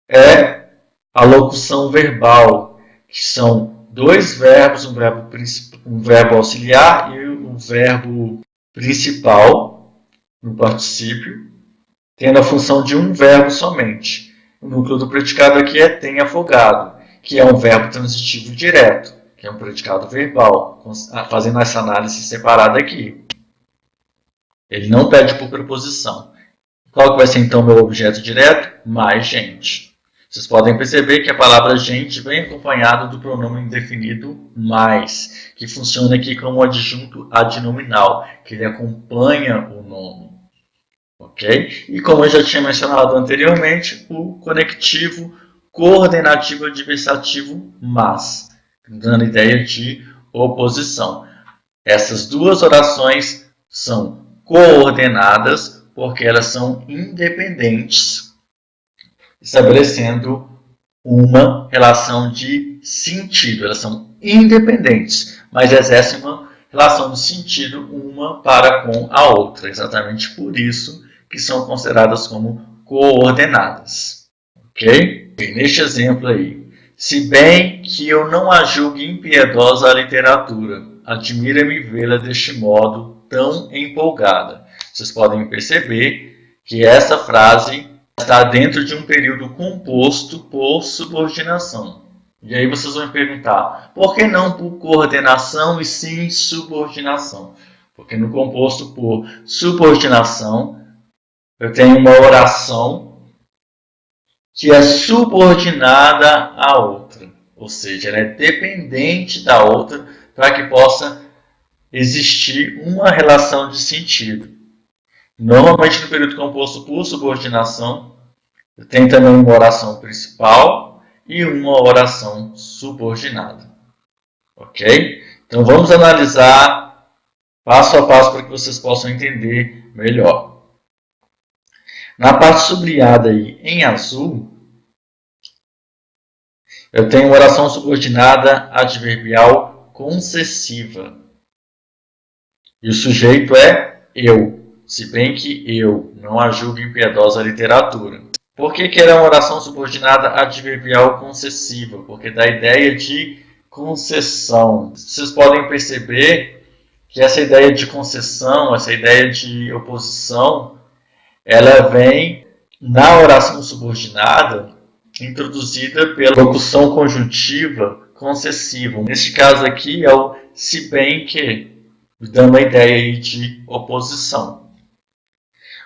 é a locução verbal, que são dois verbos, um verbo auxiliar e um verbo principal, no particípio, tendo a função de um verbo somente. O núcleo do predicado aqui é tem afogado, que é um verbo transitivo direto, que é um predicado verbal, fazendo essa análise separada aqui. Ele não pede por preposição. Qual que vai ser então o meu objeto direto? Mais gente. Vocês podem perceber que a palavra gente vem acompanada do pronome indefinido mais, que funciona aqui como adjunto adnominal, que ele acompanha o nome. Ok? E como eu já tinha mencionado anteriormente, o conectivo coordenativo adversativo mas, dando a ideia de oposição. Essas duas orações são coordenadas porque elas são independentes, estabelecendo uma relação de sentido. Elas são independentes, mas exercem uma relação de sentido uma para com a outra. Exatamente por isso que são consideradas como coordenadas. Ok? Neste exemplo aí, se bem que eu não a julgue impiedosa a literatura, admira-me vê-la deste modo tão empolgada. Vocês podem perceber que essa frase está dentro de um período composto por subordinação. E aí vocês vão me perguntar, por que não por coordenação e sim subordinação? Porque no composto por subordinação, eu tenho uma oração que é subordinada à outra. Ou seja, ela é dependente da outra para que possa existir uma relação de sentido. Normalmente no período composto por subordinação, eu tenho também uma oração principal e uma oração subordinada. Ok? Então vamos analisar passo a passo para que vocês possam entender melhor. Na parte sublinhada aí em azul, eu tenho uma oração subordinada adverbial concessiva. E o sujeito é eu, se bem que eu não a julgo impiedosa a literatura. Por que ela é uma oração subordinada adverbial concessiva? Porque dá a ideia de concessão. Vocês podem perceber que essa ideia de concessão, essa ideia de oposição, ela vem na oração subordinada introduzida pela locução conjuntiva concessiva. Neste caso aqui é o se bem que, dando a ideia aí de oposição.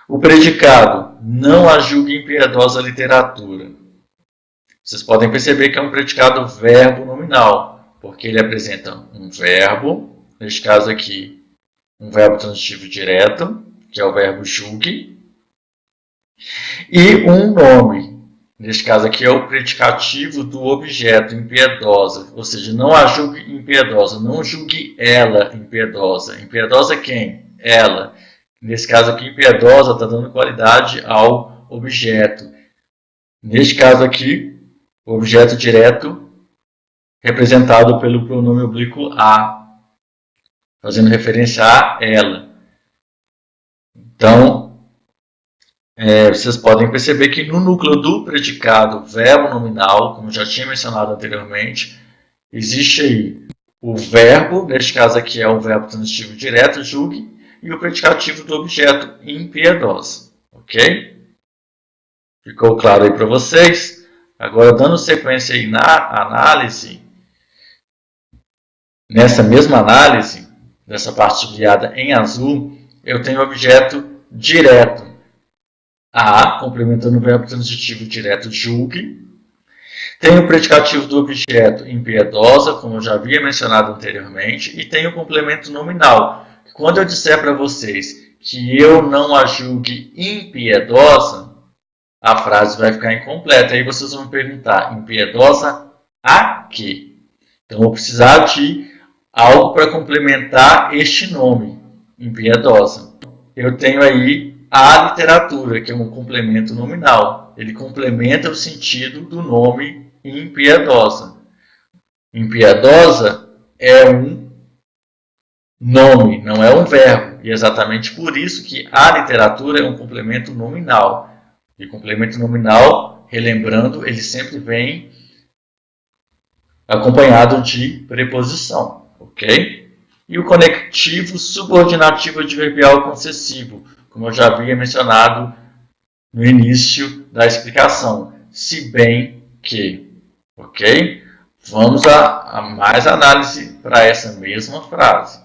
O predicado não a julgue impiedosa a literatura. Vocês podem perceber que é um predicado verbo nominal, porque ele apresenta um verbo, neste caso aqui, um verbo transitivo direto, que é o verbo julgue, e um nome. Neste caso aqui é o predicativo do objeto, impiedosa, ou seja, não a julgue impiedosa, não julgue ela impiedosa. Impiedosa é quem? Ela. Nesse caso aqui, impiedosa está dando qualidade ao objeto. Neste caso aqui, o objeto direto representado pelo pronome oblíquo a, fazendo referência a ela. Então, vocês podem perceber que no núcleo do predicado verbo nominal, como já tinha mencionado anteriormente, existe aí o verbo, neste caso aqui é o verbo transitivo direto, julgue, e o predicativo do objeto impiedosa. Ok? Ficou claro aí para vocês? Agora, dando sequência aí na análise, nessa mesma análise, dessa parte sublinhada em azul, eu tenho o objeto direto. A, complementando o verbo transitivo direto, julgue. Tenho o predicativo do objeto impiedosa, como eu já havia mencionado anteriormente, e tenho o complemento nominal. Quando eu disser para vocês que eu não a julgue impiedosa, a frase vai ficar incompleta. Aí vocês vão me perguntar, impiedosa a quê? Então, eu vou precisar de algo para complementar este nome, impiedosa. Eu tenho aí a literatura, que é um complemento nominal. Ele complementa o sentido do nome impiedosa. Impiedosa é um nome, não é um verbo. E é exatamente por isso que a literatura é um complemento nominal. E complemento nominal, relembrando, ele sempre vem acompanhado de preposição. Ok? E o conectivo subordinativo adverbial concessivo, como eu já havia mencionado no início da explicação. Se bem que. Ok? Vamos a mais análise para essa mesma frase.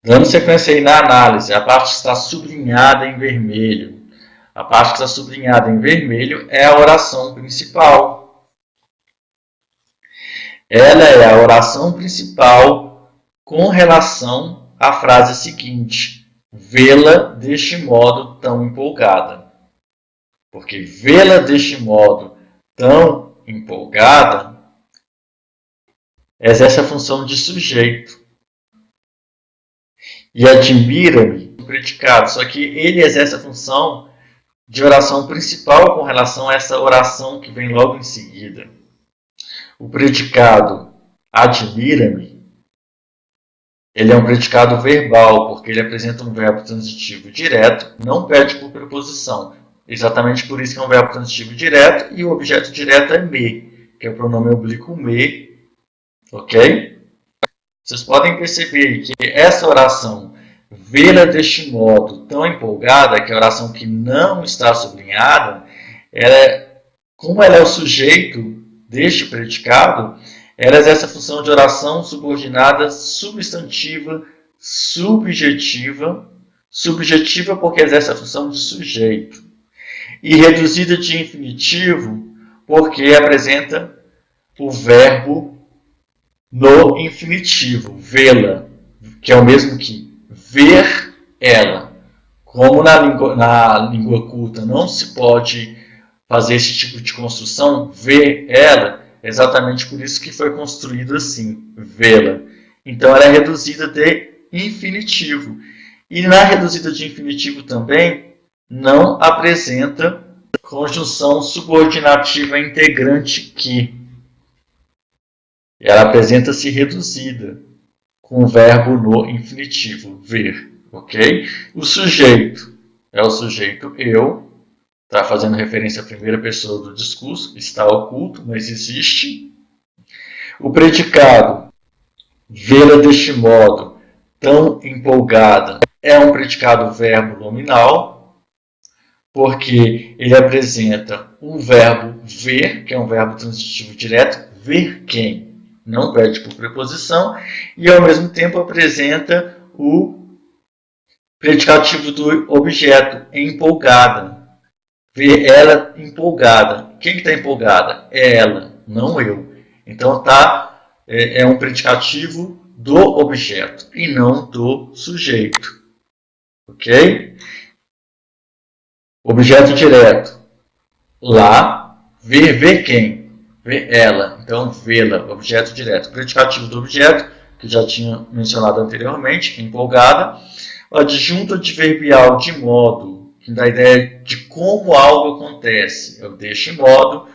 Dando sequência aí na análise, a parte que está sublinhada em vermelho. A parte que está sublinhada em vermelho é a oração principal. Ela é a oração principal com relação à frase seguinte. Vê-la deste modo tão empolgada. Porque vê-la deste modo tão empolgada exerce a função de sujeito. E admira-me o predicado, só que ele exerce a função de oração principal com relação a essa oração que vem logo em seguida. O predicado admira-me, Ele é um predicado verbal, porque ele apresenta um verbo transitivo direto, não pede por preposição. Exatamente por isso que é um verbo transitivo direto, e o objeto direto é me, que é o pronome oblíquo me, ok? Vocês podem perceber que essa oração, vê-la deste modo tão empolgada, que é a oração que não está sublinhada, como ela é o sujeito deste predicado, ela exerce a função de oração subordinada substantiva subjetiva, subjetiva porque exerce a função de sujeito, e reduzida de infinitivo porque apresenta o verbo no infinitivo, vê-la, que é o mesmo que ver ela. Como na língua culta não se pode fazer esse tipo de construção, ver ela, é exatamente por isso que foi construído assim, vê-la. Então ela é reduzida de infinitivo. E na reduzida de infinitivo também não apresenta conjunção subordinativa integrante que. Ela apresenta-se reduzida com o verbo no infinitivo, ver, ok? O sujeito é o sujeito eu, está fazendo referência à primeira pessoa do discurso, está oculto, mas existe. O predicado, vê-la deste modo, tão empolgada, é um predicado verbo nominal, porque ele apresenta o verbo ver, que é um verbo transitivo direto, ver quem? Não pede por preposição, e ao mesmo tempo apresenta o predicativo do objeto, empolgada. Ver ela empolgada. Quem está empolgada? É ela, não eu. Então é um predicativo do objeto e não do sujeito. Ok? Objeto direto. Lá, ver quem? Ver ela. Então, vê-la, objeto direto. Predicativo do objeto, que já tinha mencionado anteriormente, empolgada. O adjunto adverbial de modo, que dá a ideia de como algo acontece. É o deste modo,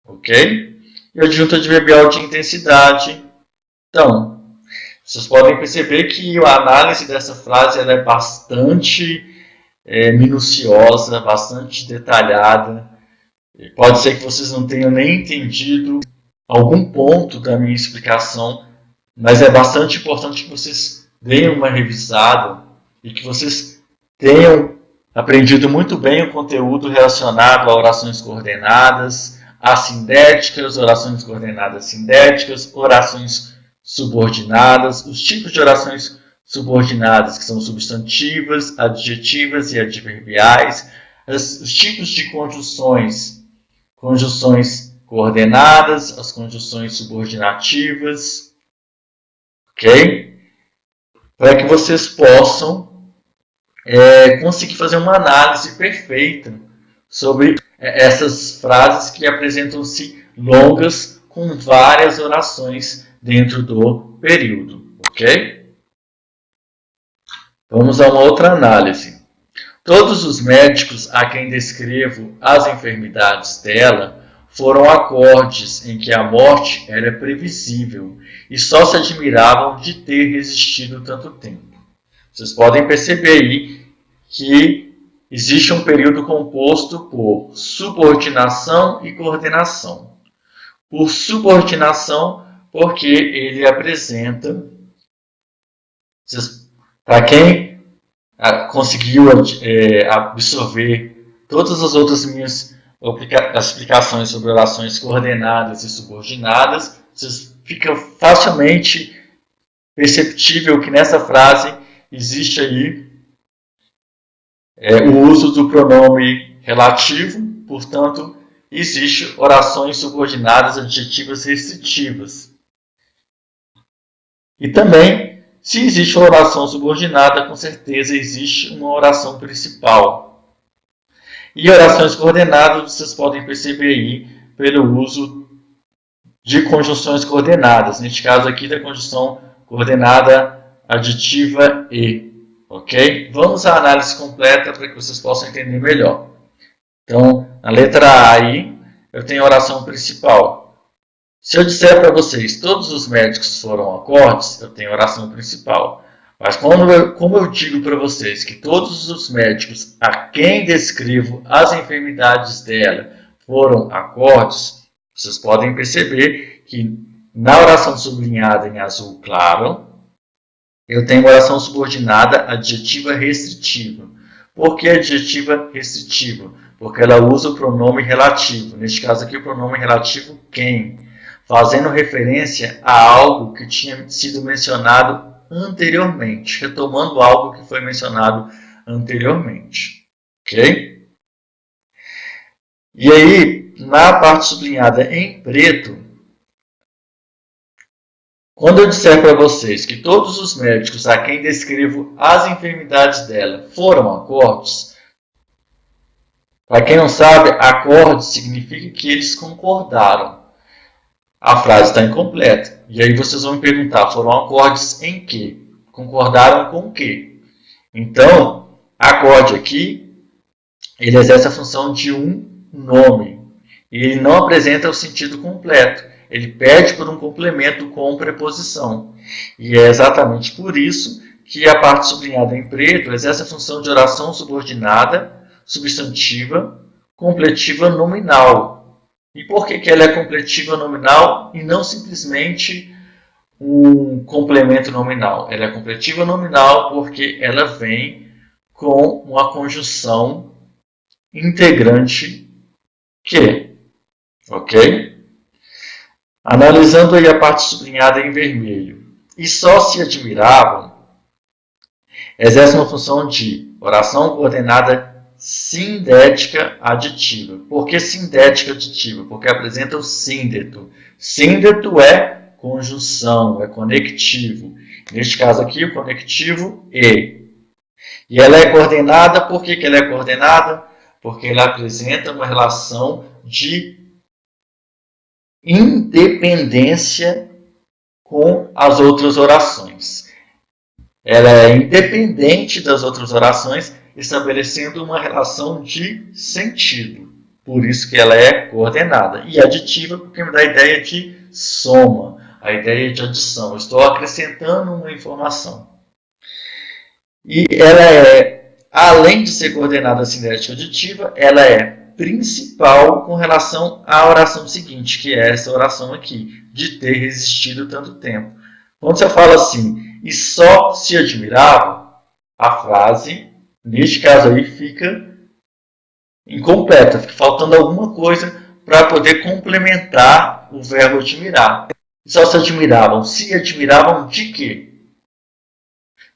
ok? E o adjunto adverbial de intensidade. Então, vocês podem perceber que a análise dessa frase ela é bastante minuciosa, bastante detalhada. Pode ser que vocês não tenham nem entendido algum ponto da minha explicação, mas é bastante importante que vocês deem uma revisada e que vocês tenham aprendido muito bem o conteúdo relacionado a orações coordenadas, assindéticas, orações coordenadas sindéticas, orações subordinadas, os tipos de orações subordinadas, que são substantivas, adjetivas e adverbiais, os tipos de conjunções coordenadas, as conjunções subordinativas, ok? Para que vocês possam conseguir fazer uma análise perfeita sobre essas frases que apresentam-se longas com várias orações dentro do período, ok? Vamos a uma outra análise. Todos os médicos a quem descrevo as enfermidades dela foram acordes em que a morte era previsível e só se admiravam de ter resistido tanto tempo. Vocês podem perceber aí que existe um período composto por subordinação e coordenação. Por subordinação, porque ele apresenta, para quem conseguiu absorver todas as outras minhas explicações sobre orações coordenadas e subordinadas, fica facilmente perceptível que nessa frase existe aí o uso do pronome relativo, portanto, existe orações subordinadas adjetivas restritivas. E também, se existe uma oração subordinada, com certeza existe uma oração principal. E orações coordenadas, vocês podem perceber aí pelo uso de conjunções coordenadas. Neste caso aqui, da conjunção coordenada adjetiva e. Ok? Vamos à análise completa para que vocês possam entender melhor. Então, na letra A aí, eu tenho a oração principal. Se eu disser para vocês todos os médicos foram acordes, eu tenho a oração principal. Mas como eu digo para vocês que todos os médicos a quem descrevo as enfermidades dela foram acordes, vocês podem perceber que na oração sublinhada em azul claro, eu tenho oração subordinada adjetiva restritiva. Por que adjetiva restritiva? Porque ela usa o pronome relativo. Neste caso aqui, o pronome relativo quem, fazendo referência a algo que tinha sido mencionado anteriormente, retomando algo que foi mencionado anteriormente. Ok? E aí, na parte sublinhada em preto, quando eu disser para vocês que todos os médicos a quem descrevo as enfermidades dela foram acordes, para quem não sabe, acorde significa que eles concordaram. A frase está incompleta. E aí vocês vão me perguntar, foram acordes em quê? Concordaram com o quê? Então, acorde aqui, ele exerce a função de um nome. E ele não apresenta o sentido completo. Ele pede por um complemento com preposição. E é exatamente por isso que a parte sublinhada em preto exerce a função de oração subordinada, substantiva, completiva nominal. E por que ela é completiva nominal e não simplesmente um complemento nominal? Ela é completiva nominal porque ela vem com uma conjunção integrante que. Ok? Analisando aí a parte sublinhada em vermelho. E só se admiravam, exerce uma função de oração coordenada sindética aditiva. Por que sindética aditiva? Porque apresenta o síndeto. Síndeto é conjunção, é conectivo. Neste caso aqui, o conectivo e. E ela é coordenada, por que ela é coordenada? Porque ela apresenta uma relação de independência com as outras orações. Ela é independente das outras orações, estabelecendo uma relação de sentido. Por isso que ela é coordenada. E aditiva porque me dá a ideia de soma, a ideia de adição. Estou acrescentando uma informação. E ela é, além de ser coordenada cinética aditiva, ela é principal com relação à oração seguinte, que é essa oração aqui, de ter resistido tanto tempo. Quando você fala assim, e só se admirava, a frase, neste caso aí, fica incompleta, fica faltando alguma coisa para poder complementar o verbo admirar. Só se admiravam de quê?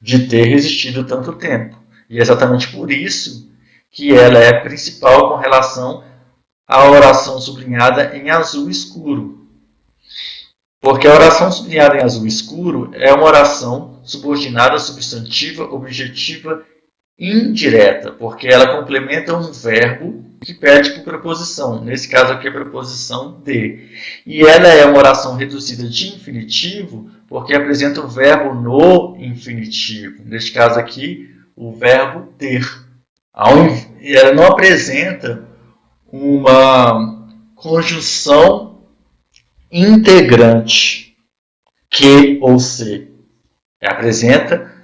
De ter resistido tanto tempo. E é exatamente por isso que ela é principal com relação à oração sublinhada em azul escuro. Porque a oração sublinhada em azul escuro é uma oração subordinada substantiva, objetiva, indireta, porque ela complementa um verbo que pede por preposição. Nesse caso aqui, a preposição de. E ela é uma oração reduzida de infinitivo, porque apresenta o verbo no infinitivo. Neste caso aqui, o verbo ter. Ela não apresenta uma conjunção integrante, que ou se. Apresenta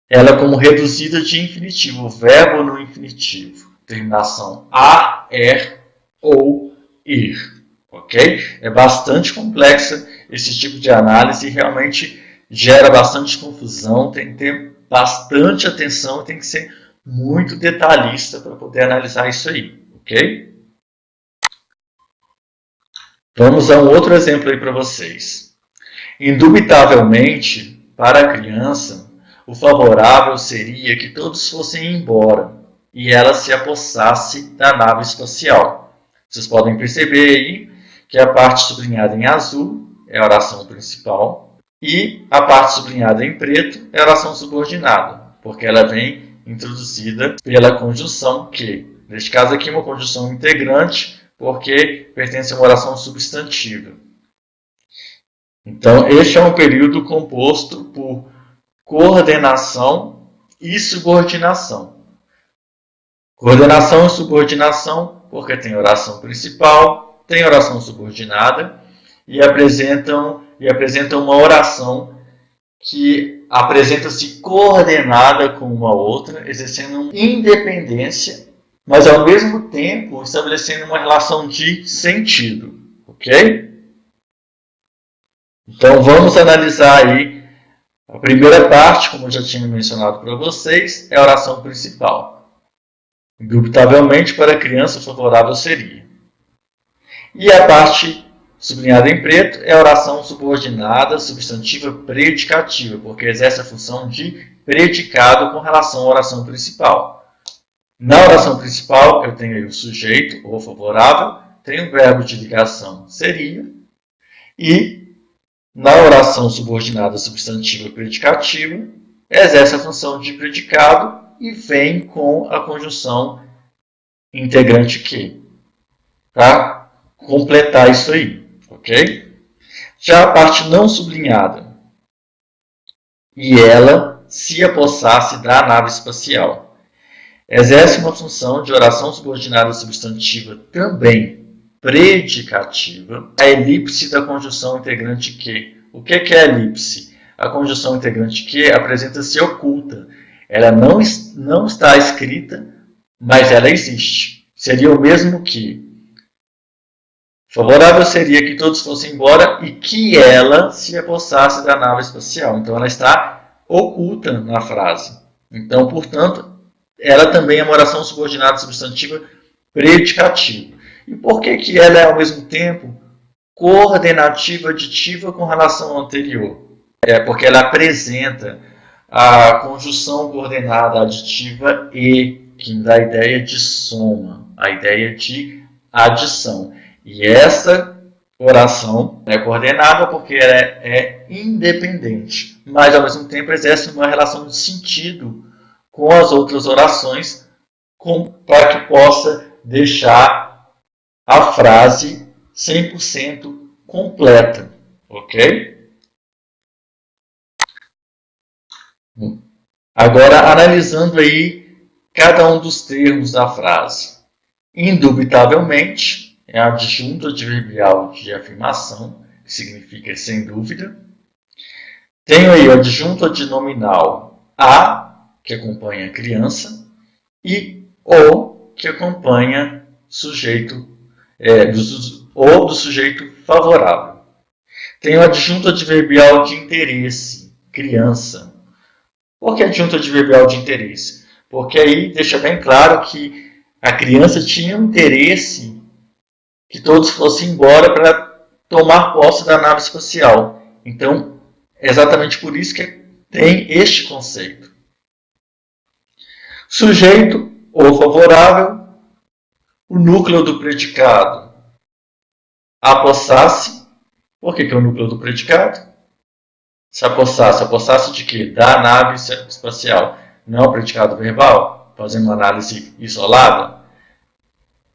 ela como reduzida de infinitivo, o verbo no infinitivo. Terminação a, er ou ir. Ok? É bastante complexa esse tipo de análise e realmente gera bastante confusão, tem que ter bastante atenção, tem que ser muito detalhista para poder analisar isso aí. Ok? Vamos a um outro exemplo aí para vocês. Indubitavelmente, para a criança, o favorável seria que todos fossem embora e ela se apossasse da nave espacial. Vocês podem perceber aí que a parte sublinhada em azul é a oração principal e a parte sublinhada em preto é a oração subordinada, porque ela vem introduzida pela conjunção que. Neste caso aqui, uma conjunção integrante, porque pertence a uma oração substantiva. Então, este é um período composto por coordenação e subordinação. Coordenação e subordinação, porque tem oração principal, tem oração subordinada e apresentam uma oração que apresenta-se coordenada com uma outra, exercendo independência, mas ao mesmo tempo estabelecendo uma relação de sentido, ok? Então vamos analisar aí a primeira parte, como eu já tinha mencionado para vocês, é a oração principal. Indubitavelmente, para a criança, favorável seria. E a parte sublinhada em preto é a oração subordinada, substantiva predicativa, porque exerce a função de predicado com relação à oração principal. Na oração principal, eu tenho aí o sujeito, ou favorável, tenho o verbo de ligação, seria, e na oração subordinada substantiva predicativa, exerce a função de predicado e vem com a conjunção integrante que, para completar isso aí, ok? Já a parte não sublinhada, e ela se apossasse da nave espacial, exerce uma função de oração subordinada substantiva também predicativa, a elipse da conjunção integrante que. O que é a elipse? A conjunção integrante que apresenta-se oculta. Ela não está escrita, mas ela existe. Seria o mesmo que. Favorável seria que todos fossem embora e que ela se apossasse da nave espacial. Então ela está oculta na frase. Então, portanto, ela também é uma oração subordinada substantiva predicativa. E por que ela é, ao mesmo tempo, coordenativa aditiva com relação ao anterior? Porque ela apresenta a conjunção coordenada aditiva e, que dá a ideia de soma, a ideia de adição. E essa oração é coordenada porque ela é independente, mas, ao mesmo tempo, exerce uma relação de sentido com as outras orações para que possa deixar a frase 100% completa, ok? Agora, analisando aí cada um dos termos da frase. Indubitavelmente, é a adjunto adverbial de afirmação, que significa sem dúvida. Tenho aí o adjunto adnominal a, que acompanha a criança, e o, que acompanha sujeito ou do sujeito favorável. Tem o adjunto adverbial de interesse, criança. Por que adjunto adverbial de interesse? Porque aí deixa bem claro que a criança tinha um interesse que todos fossem embora para tomar posse da nave espacial. Então, é exatamente por isso que tem este conceito. Sujeito ou favorável, o núcleo do predicado, apossasse. Por que é o núcleo do predicado? Se apossasse de quê? Da nave espacial. Não é o predicado verbal? Fazendo uma análise isolada.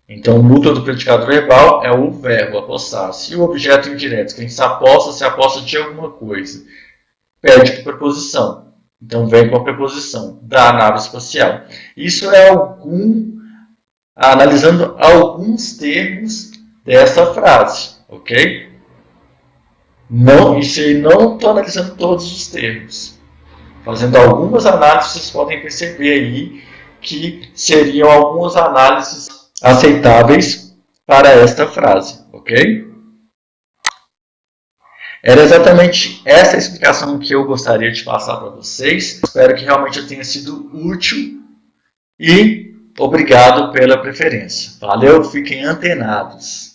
Então, o núcleo do predicado verbal é o verbo apossar-se. E o objeto indireto, quem se apossa de alguma coisa. Pede com preposição. Então, vem com a preposição da nave espacial. Isso é analisando alguns termos dessa frase, ok? Não estou analisando todos os termos. Fazendo algumas análises, vocês podem perceber aí que seriam algumas análises aceitáveis para esta frase, ok? Era exatamente essa explicação que eu gostaria de passar para vocês. Espero que realmente eu tenha sido útil e obrigado pela preferência. Valeu, fiquem antenados.